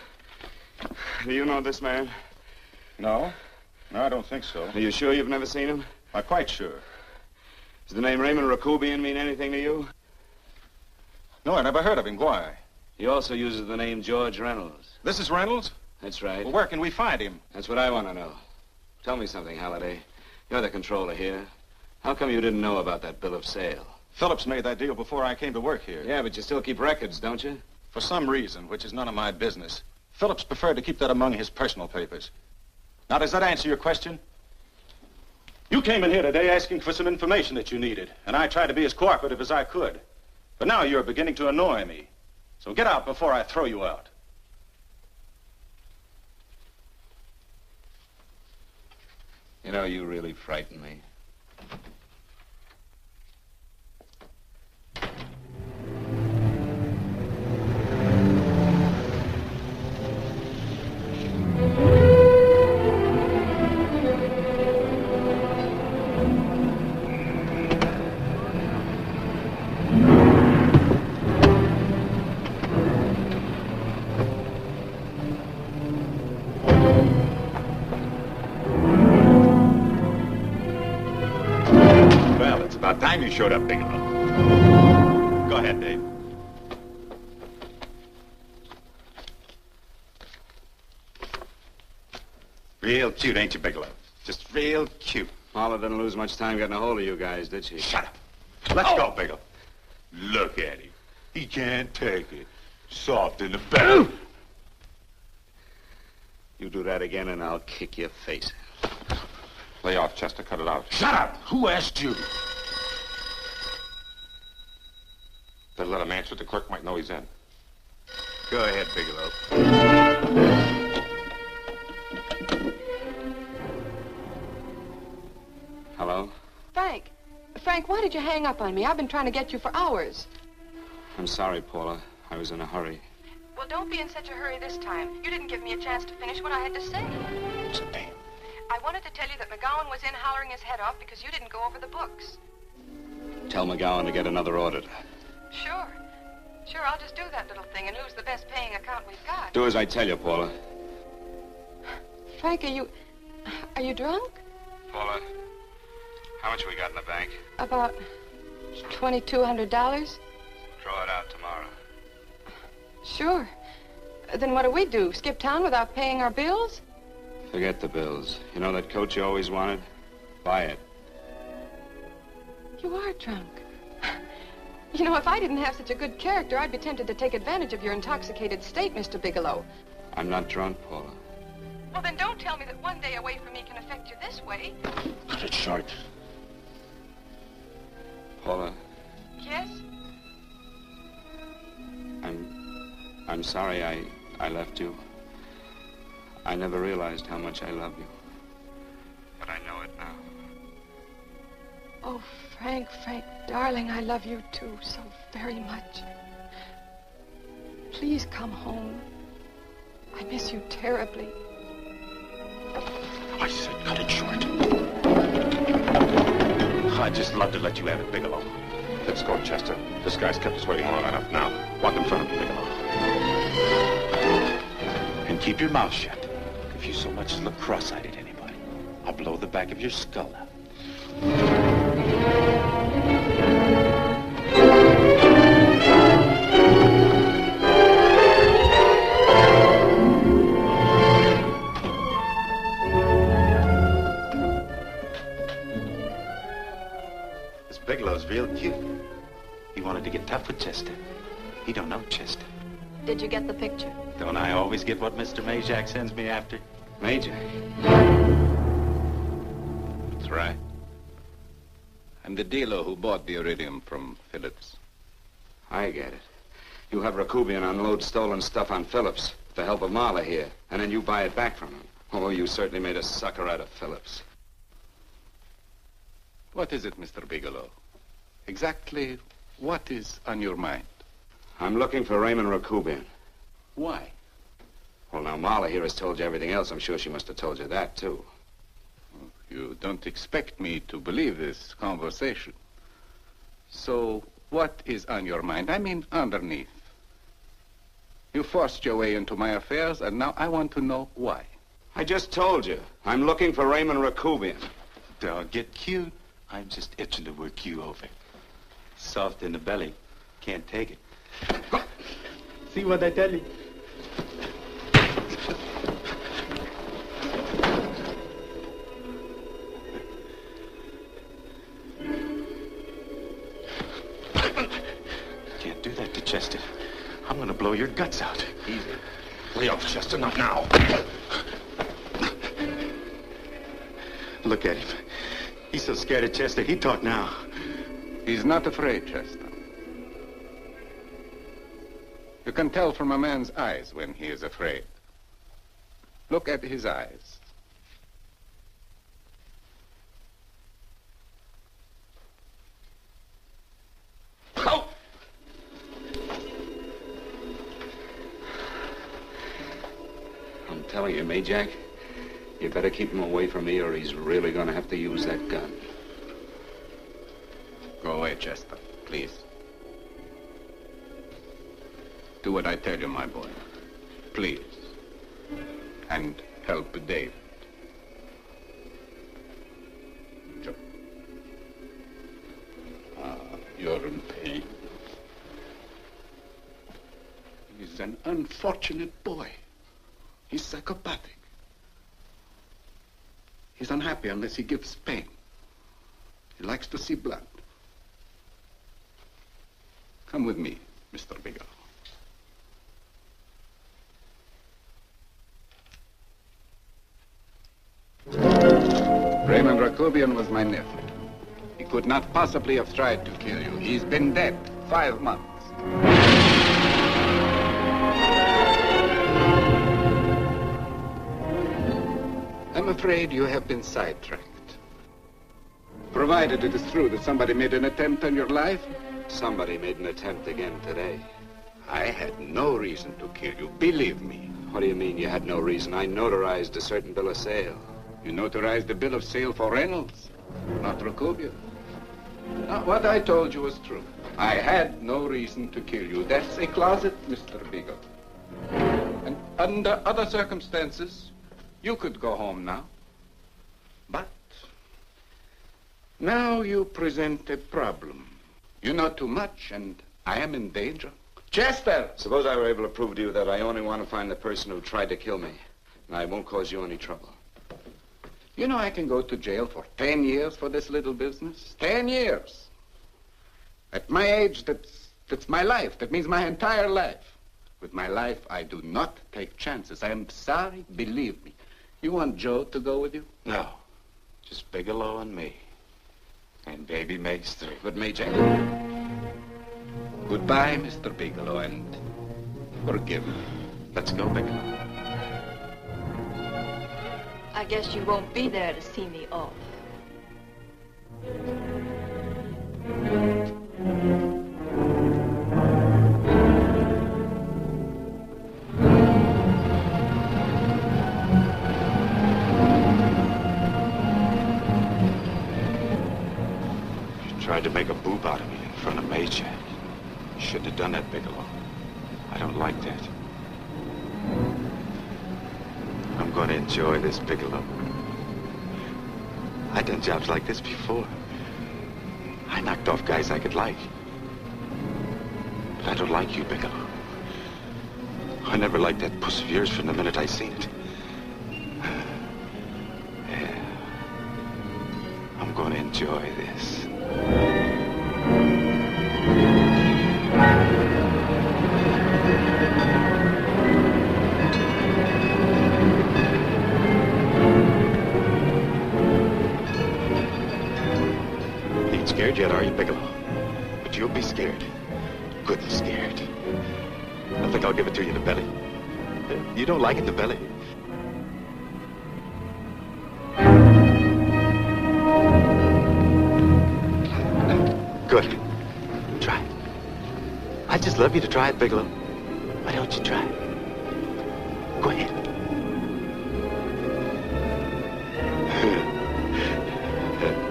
Do you know this man? No, I don't think so. Are you sure you've never seen him? I'm quite sure. Does the name Raymond Rakubian mean anything to you? No, I never heard of him. Why? He also uses the name George Reynolds. This is Reynolds? That's right. Well, where can we find him? That's what I want to know. Tell me something, Halliday. You're the controller here. How come you didn't know about that bill of sale? Phillips made that deal before I came to work here. Yeah, but you still keep records, don't you? For some reason, which is none of my business, Phillips preferred to keep that among his personal papers. Now, does that answer your question? You came in here today asking for some information that you needed, and I tried to be as cooperative as I could. But now you're beginning to annoy me. So get out before I throw you out. You know, you really frighten me. time you showed up, Bigelow. Go ahead, Dave. Real cute, ain't you, Bigelow? Just real cute. Paula didn't lose much time getting a hold of you guys, did she? Shut up. Let's go, Bigelow. Look at him. He can't take it. Soft in the back. You do that again and I'll kick your face. Lay off, Chester. Cut it out. Shut up! Who asked you? Better let him answer. The clerk might know he's in. Go ahead, Bigelow. Hello? Frank. Frank, why did you hang up on me? I've been trying to get you for hours. I'm sorry, Paula. I was in a hurry. Well, don't be in such a hurry this time. You didn't give me a chance to finish what I had to say. What's the name? I wanted to tell you that McGowan was in hollering his head off because you didn't go over the books. Tell McGowan to get another auditor. Sure. Sure, I'll just do that little thing and lose the best paying account we've got. Do as I tell you, Paula. Frank, are you drunk? Paula, how much we got in the bank? About $2,200. Draw it out tomorrow. Sure. Then what do? Skip town without paying our bills? Forget the bills. You know that coat you always wanted? Buy it. You are drunk. You know, if I didn't have such a good character, I'd be tempted to take advantage of your intoxicated state, Mr. Bigelow. I'm not drunk, Paula. Well, then don't tell me that one day away from me can affect you this way. Cut it short. Paula, Yes? I'm sorry I left you. I never realized how much I love you. But I know it now. Oh, Frank, darling, I love you too so very much. Please come home. I miss you terribly. I said cut it short. I'd just love to let you have it, Bigelow. Let's go, Chester. This guy's kept us waiting long enough now. Walk in front of me, Bigelow. And keep your mouth shut. If you so much as look cross-eyed at anybody, I'll blow the back of your skull out. This Bigelow's real cute. He wanted to get tough with Chester. He don't know Chester. Did you get the picture? Don't I always get what Mr. Majak sends me after? Major. That's right. I'm the dealer who bought the iridium from Phillips. I get it. You have Rakubian unload stolen stuff on Phillips with the help of Marla here, and then you buy it back from him. Oh, you certainly made a sucker out of Phillips. What is it, Mr. Bigelow? Exactly what is on your mind? I'm looking for Raymond Rakubian. Why? Well, now, Marla here has told you everything else. I'm sure she must have told you that, too. You don't expect me to believe this conversation. So, what is on your mind? I mean, underneath. You forced your way into my affairs, and now I want to know why. I just told you. I'm looking for Raymond Rakubian. Don't get cute. I'm just itching to work you over. Soft in the belly. Can't take it. See what I tell you? Can't do that to Chester. I'm gonna blow your guts out. Easy. Lay off, Chester, not now. Look at him. He's so scared of Chester, he'd talk now. He's not afraid, Chester. You can tell from a man's eyes when he is afraid. Look at his eyes. Oh! I'm telling you, Majak, you better keep him away from me or he's really going to have to use that gun. Go away, Chester, please. Do what I tell you, my boy. Please. And help Dave. Joe. an unfortunate boy. He's psychopathic. He's unhappy unless he gives pain. He likes to see blood. Come with me, Mr. Bigelow. Raymond Rakubian was my nephew. He could not possibly have tried to kill you. He's been dead 5 months. I'm afraid you have been sidetracked. Provided it is true that somebody made an attempt on your life. Somebody made an attempt again today. I had no reason to kill you, believe me. What do you mean you had no reason? I notarized a certain bill of sale. You notarized the bill of sale for Reynolds, not Rakubian. Now, what I told you was true. I had no reason to kill you. That's a closet, Mr. Bigelow. And under other circumstances, you could go home now. But now you present a problem. You know too much, and I am in danger. Chester! Suppose I were able to prove to you that I only want to find the person who tried to kill me, and I won't cause you any trouble. You know I can go to jail for 10 years for this little business. 10 years. At my age, that's my life. That means my entire life. With my life, I do not take chances. I am sorry, believe me. You want Joe to go with you? No. Just Bigelow and me. And baby makes 3. But Major... Goodbye, Mr. Bigelow, and forgive me. Let's go, Bigelow. I guess you won't be there to see me off. You tried to make a boob out of me in front of Major. You shouldn't have done that, Bigelow. I don't like that. I'm going to enjoy this, Bigelow. I've done jobs like this before. I knocked off guys I could like. But I don't like you, Bigelow. I never liked that puss of yours from the minute I seen it. Yeah. I'm going to enjoy this. Scared yet, are you, Bigelow? But you'll be scared. Good and scared. I think I'll give it to you in the belly. You don't like it in the belly? Good. Try it. I just love you to try it, Bigelow. Why don't you try it? Go ahead.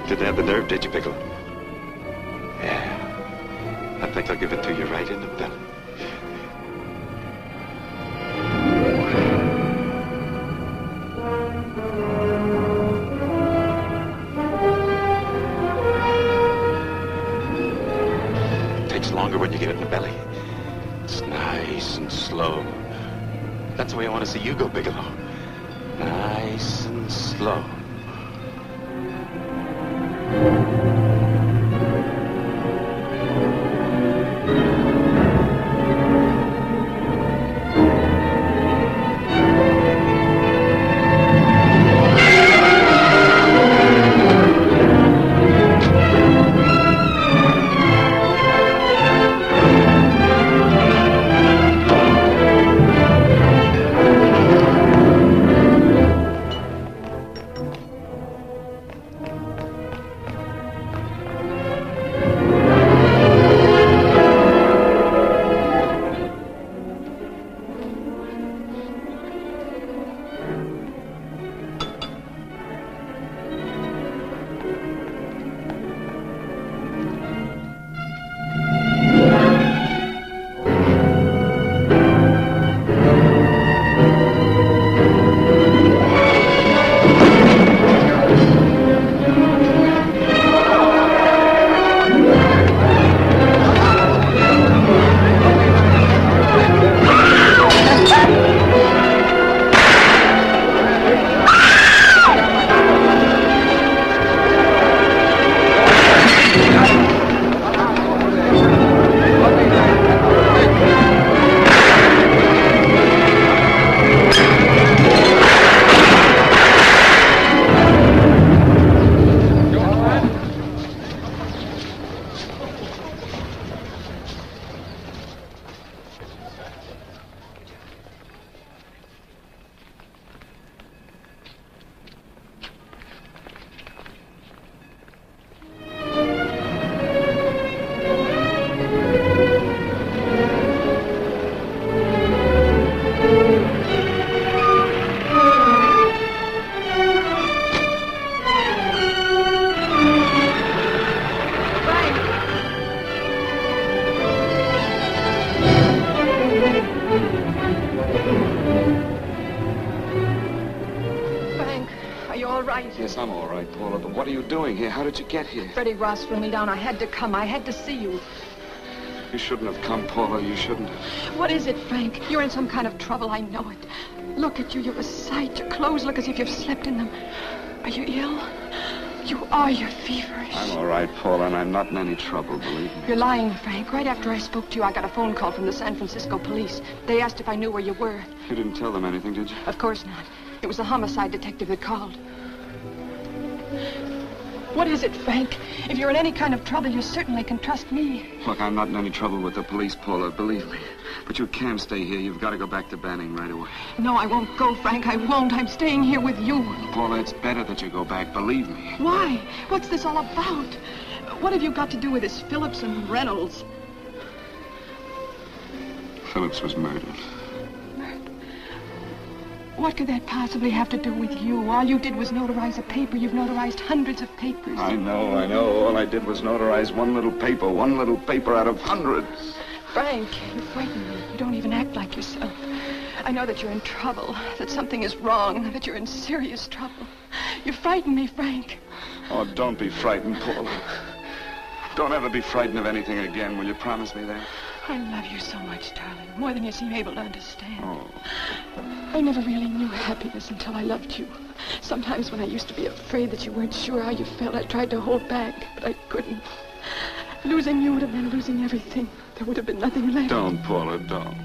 Didn't have the nerve, did you, Bigelow? I think I'll give it to you right in the belly. It takes longer when you get it in the belly. It's nice and slow. That's the way I want to see you go, Bigelow. Nice and slow. right. Yes, I'm all right, Paula, but what are you doing here? How did you get here? Freddie Ross flew me down. I had to come. I had to see you. You shouldn't have come, Paula. You shouldn't have. What is it, Frank? You're in some kind of trouble. I know it. Look at you. You're a sight. Your clothes look as if you've slept in them. Are you ill? You are. You're feverish. I'm all right, Paula, and I'm not in any trouble, believe me. You're lying, Frank. Right after I spoke to you, I got a phone call from the San Francisco police. They asked if I knew where you were. You didn't tell them anything, did you? Of course not. It was the homicide detective that called. What is it, Frank? If you're in any kind of trouble, you certainly can trust me. Look, I'm not in any trouble with the police, Paula, believe me. But you can't stay here. You've got to go back to Banning right away. No, I won't go, Frank. I won't. I'm staying here with you. Paula, it's better that you go back, believe me. Why? What's this all about? What have you got to do with this Phillips and Reynolds? Phillips was murdered. What could that possibly have to do with you? All you did was notarize a paper. You've notarized hundreds of papers. I know. All I did was notarize one little paper out of hundreds. Frank, you frighten me. You don't even act like yourself. I know that you're in trouble, that something is wrong, that you're in serious trouble. You frighten me, Frank. Oh, don't be frightened, Paula. Don't ever be frightened of anything again. Will you promise me that? I love you so much, darling. More than you seem able to understand. Oh. I never really knew happiness until I loved you. Sometimes when I used to be afraid that you weren't sure how you felt, I tried to hold back, but I couldn't. Losing you would have meant losing everything. There would have been nothing left. Don't, Paula, don't.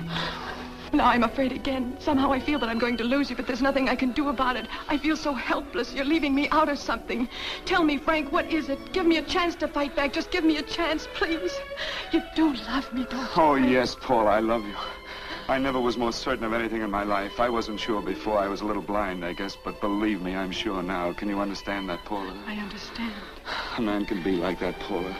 Now I'm afraid again. Somehow I feel that I'm going to lose you, but there's nothing I can do about it. I feel so helpless. You're leaving me out of something. Tell me, Frank, what is it? Give me a chance to fight back. Just give me a chance, please. You do love me, don't you? Oh, yes, Paula, I love you. I never was more certain of anything in my life. I wasn't sure before. I was a little blind, I guess, but believe me, I'm sure now. Can you understand that, Paula? I understand. A man can be like that, Paula.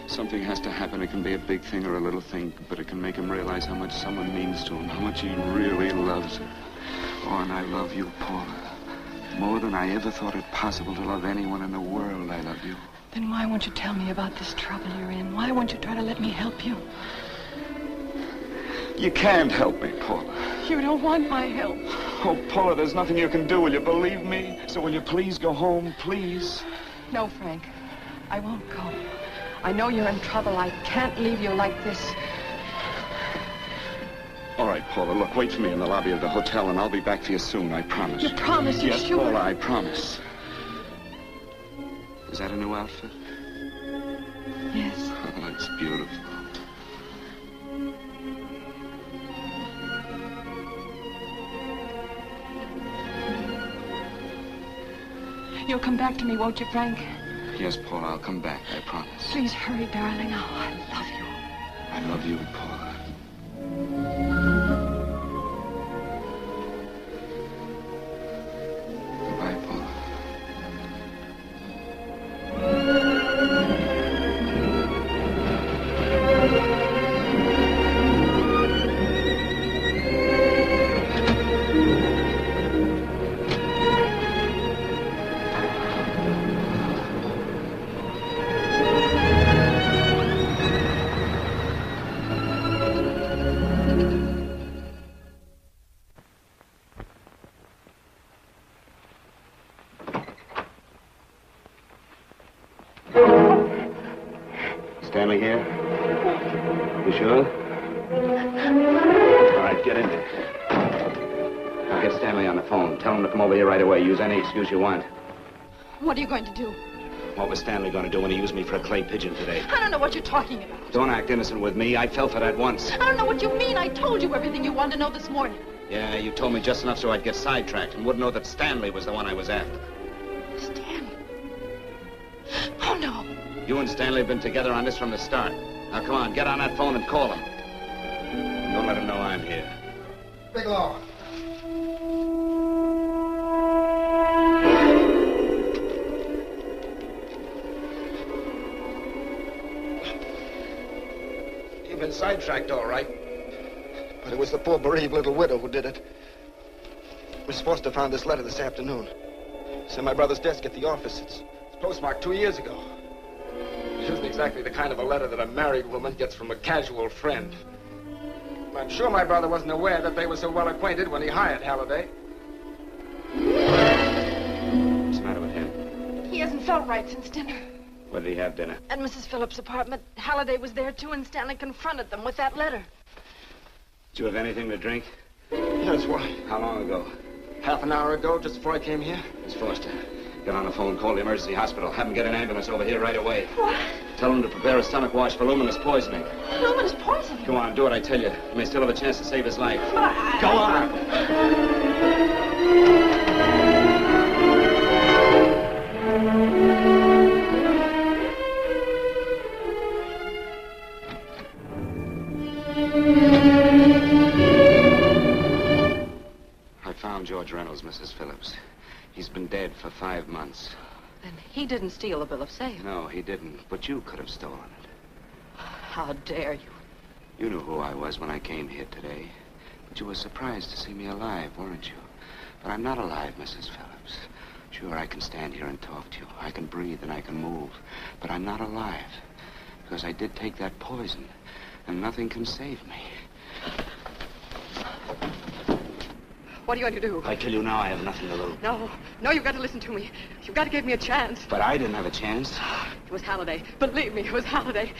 Something has to happen. It can be a big thing or a little thing, but it can make him realize how much someone means to him, how much he really loves her. Oh, and I love you, Paula. More than I ever thought it possible to love anyone in the world, I love you. Then why won't you tell me about this trouble you're in? Why won't you try to let me help you? You can't help me, Paula. You don't want my help. Oh, Paula, there's nothing you can do. Will you believe me? So will you please go home, please? No, Frank. I won't go. I know you're in trouble. I can't leave you like this. All right, Paula, look, wait for me in the lobby of the hotel, and I'll be back for you soon, I promise. You promise? You're yes, sure? Paula, I promise. Is that a new outfit? Yes. Oh, it's beautiful. You'll come back to me, won't you, Frank? Yes, Paula, I'll come back, I promise. Please hurry, darling. Oh, I love you. I love you, Paula. Goodbye, Paula. Stanley here? You sure? All right, get in there. I'll get Stanley on the phone. Tell him to come over here right away. Use any excuse you want. What are you going to do? What was Stanley going to do when he used me for a clay pigeon today? I don't know what you're talking about. Don't act innocent with me. I fell for that once. I don't know what you mean. I told you everything you wanted to know this morning. Yeah, you told me just enough so I'd get sidetracked and wouldn't know that Stanley was the one I was after. Stanley? Oh, no. You and Stanley have been together on this from the start. Now, come on, get on that phone and call him. Don't let him know I'm here. Bigelow. You've been sidetracked, all right. But it was the poor bereaved little widow who did it. Miss Foster found this letter this afternoon. It's in my brother's desk at the office. It's postmarked 2 years ago. It isn't exactly the kind of a letter that a married woman gets from a casual friend. I'm sure my brother wasn't aware that they were so well acquainted when he hired Halliday. What's the felt right since dinner. Where did he have dinner? At Mrs. Phillips' apartment. Halliday was there, too, and Stanley confronted them with that letter. Did you have anything to drink? Yes, why? How long ago? Half an hour ago, just before I came here. Miss Foster, get on the phone, call the emergency hospital. Have them get an ambulance over here right away. What? Tell them to prepare a stomach wash for luminous poisoning. Luminous poisoning? Go on, do it, I tell you. You may still have a chance to save his life. Go on! I found George Reynolds, Mrs. Phillips. He's been dead for 5 months. Then he didn't steal the bill of sale. No, he didn't. But you could have stolen it. How dare you? You knew who I was when I came here today. But you were surprised to see me alive, weren't you? But I'm not alive, Mrs. Phillips. Sure, I can stand here and talk to you. I can breathe and I can move. But I'm not alive. Because I did take that poison. And nothing can save me. What are you going to do? I tell you now, I have nothing to lose. No, you've got to listen to me. You've got to give me a chance. But I didn't have a chance. It was Halliday. Believe me, it was Halliday.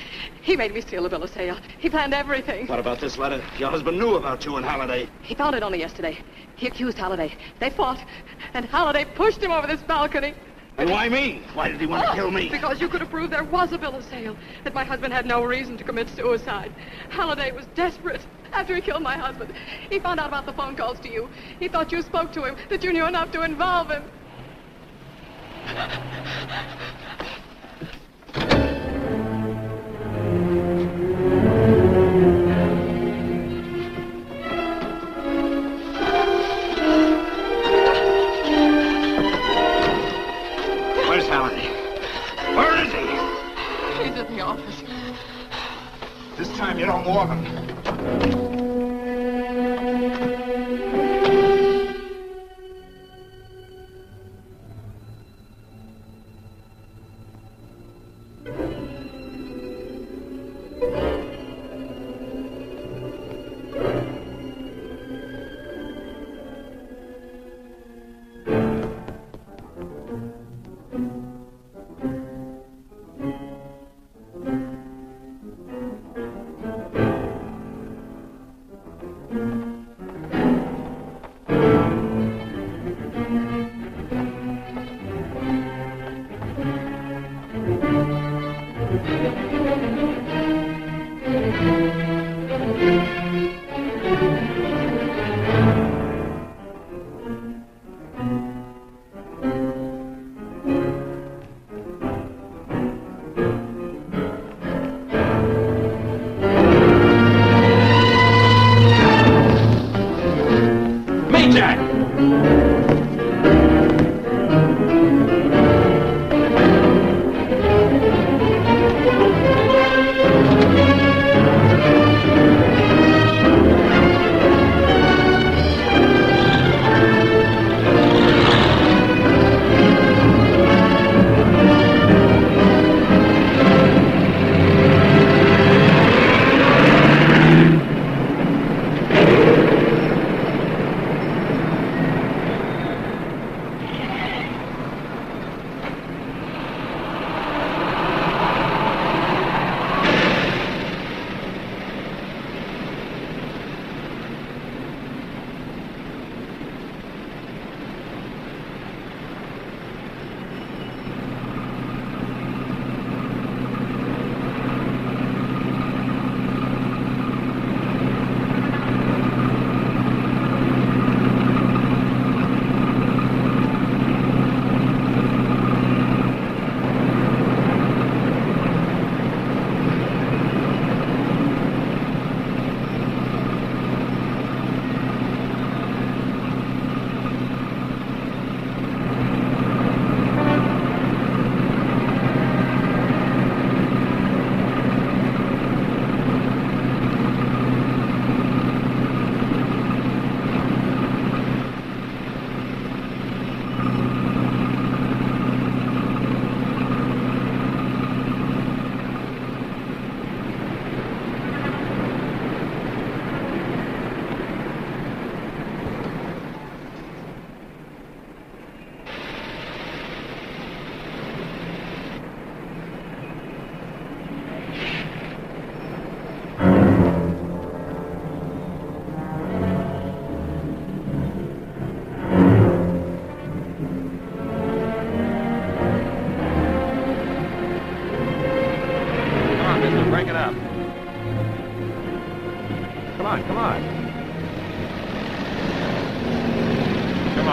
He made me steal the bill of sale. He planned everything. What about this letter? Your husband knew about you and Halliday. He found it only yesterday. He accused Halliday. They fought, and Halliday pushed him over this balcony. And why me? Why did he want to kill me? Because you could have proved there was a bill of sale, that my husband had no reason to commit suicide. Halliday was desperate. After he killed my husband, he found out about the phone calls to you. He thought you spoke to him, that you knew enough to involve him. Where's Halliday? Where is he? He's in the office. This time you don't warn him.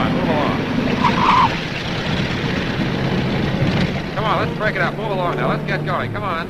on, move along. Come on, let's break it up. Move along now. Let's get going. Come on.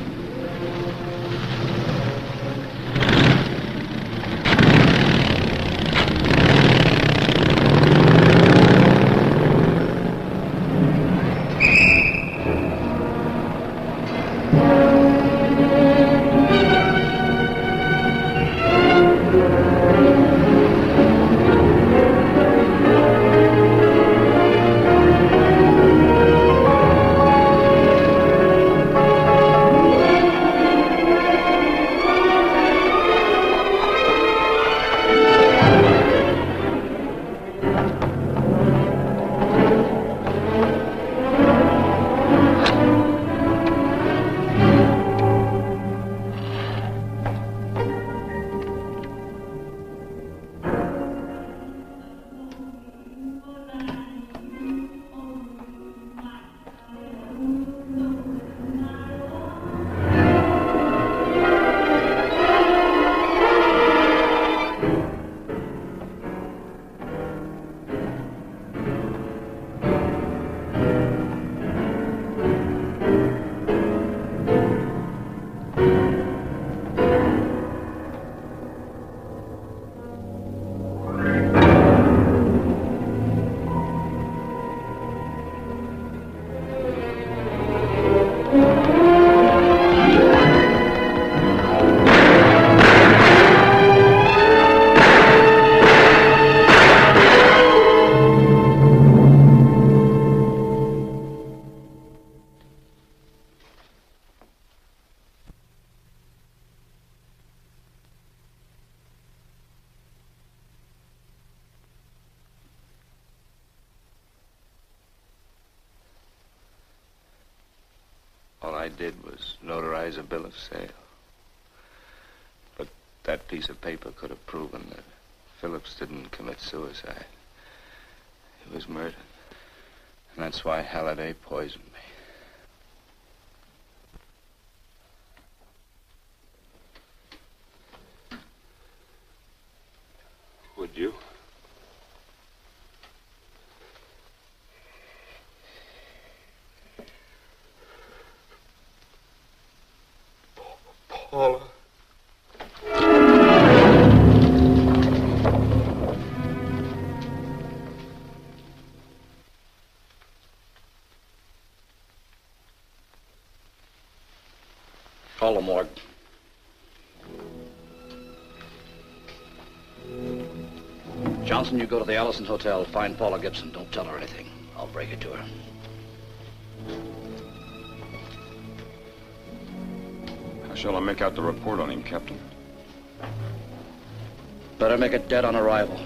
All I did was notarize a bill of sale. But that piece of paper could have proven that Phillips didn't commit suicide. He was murdered. And that's why Halliday poisoned me. Would you? Paula. Call the morgue. Johnson, you go to the Allison Hotel, find Paula Gibson. Don't tell her anything. I'll break it to her. How shall I make out the report on him, Captain? Better make it dead on arrival.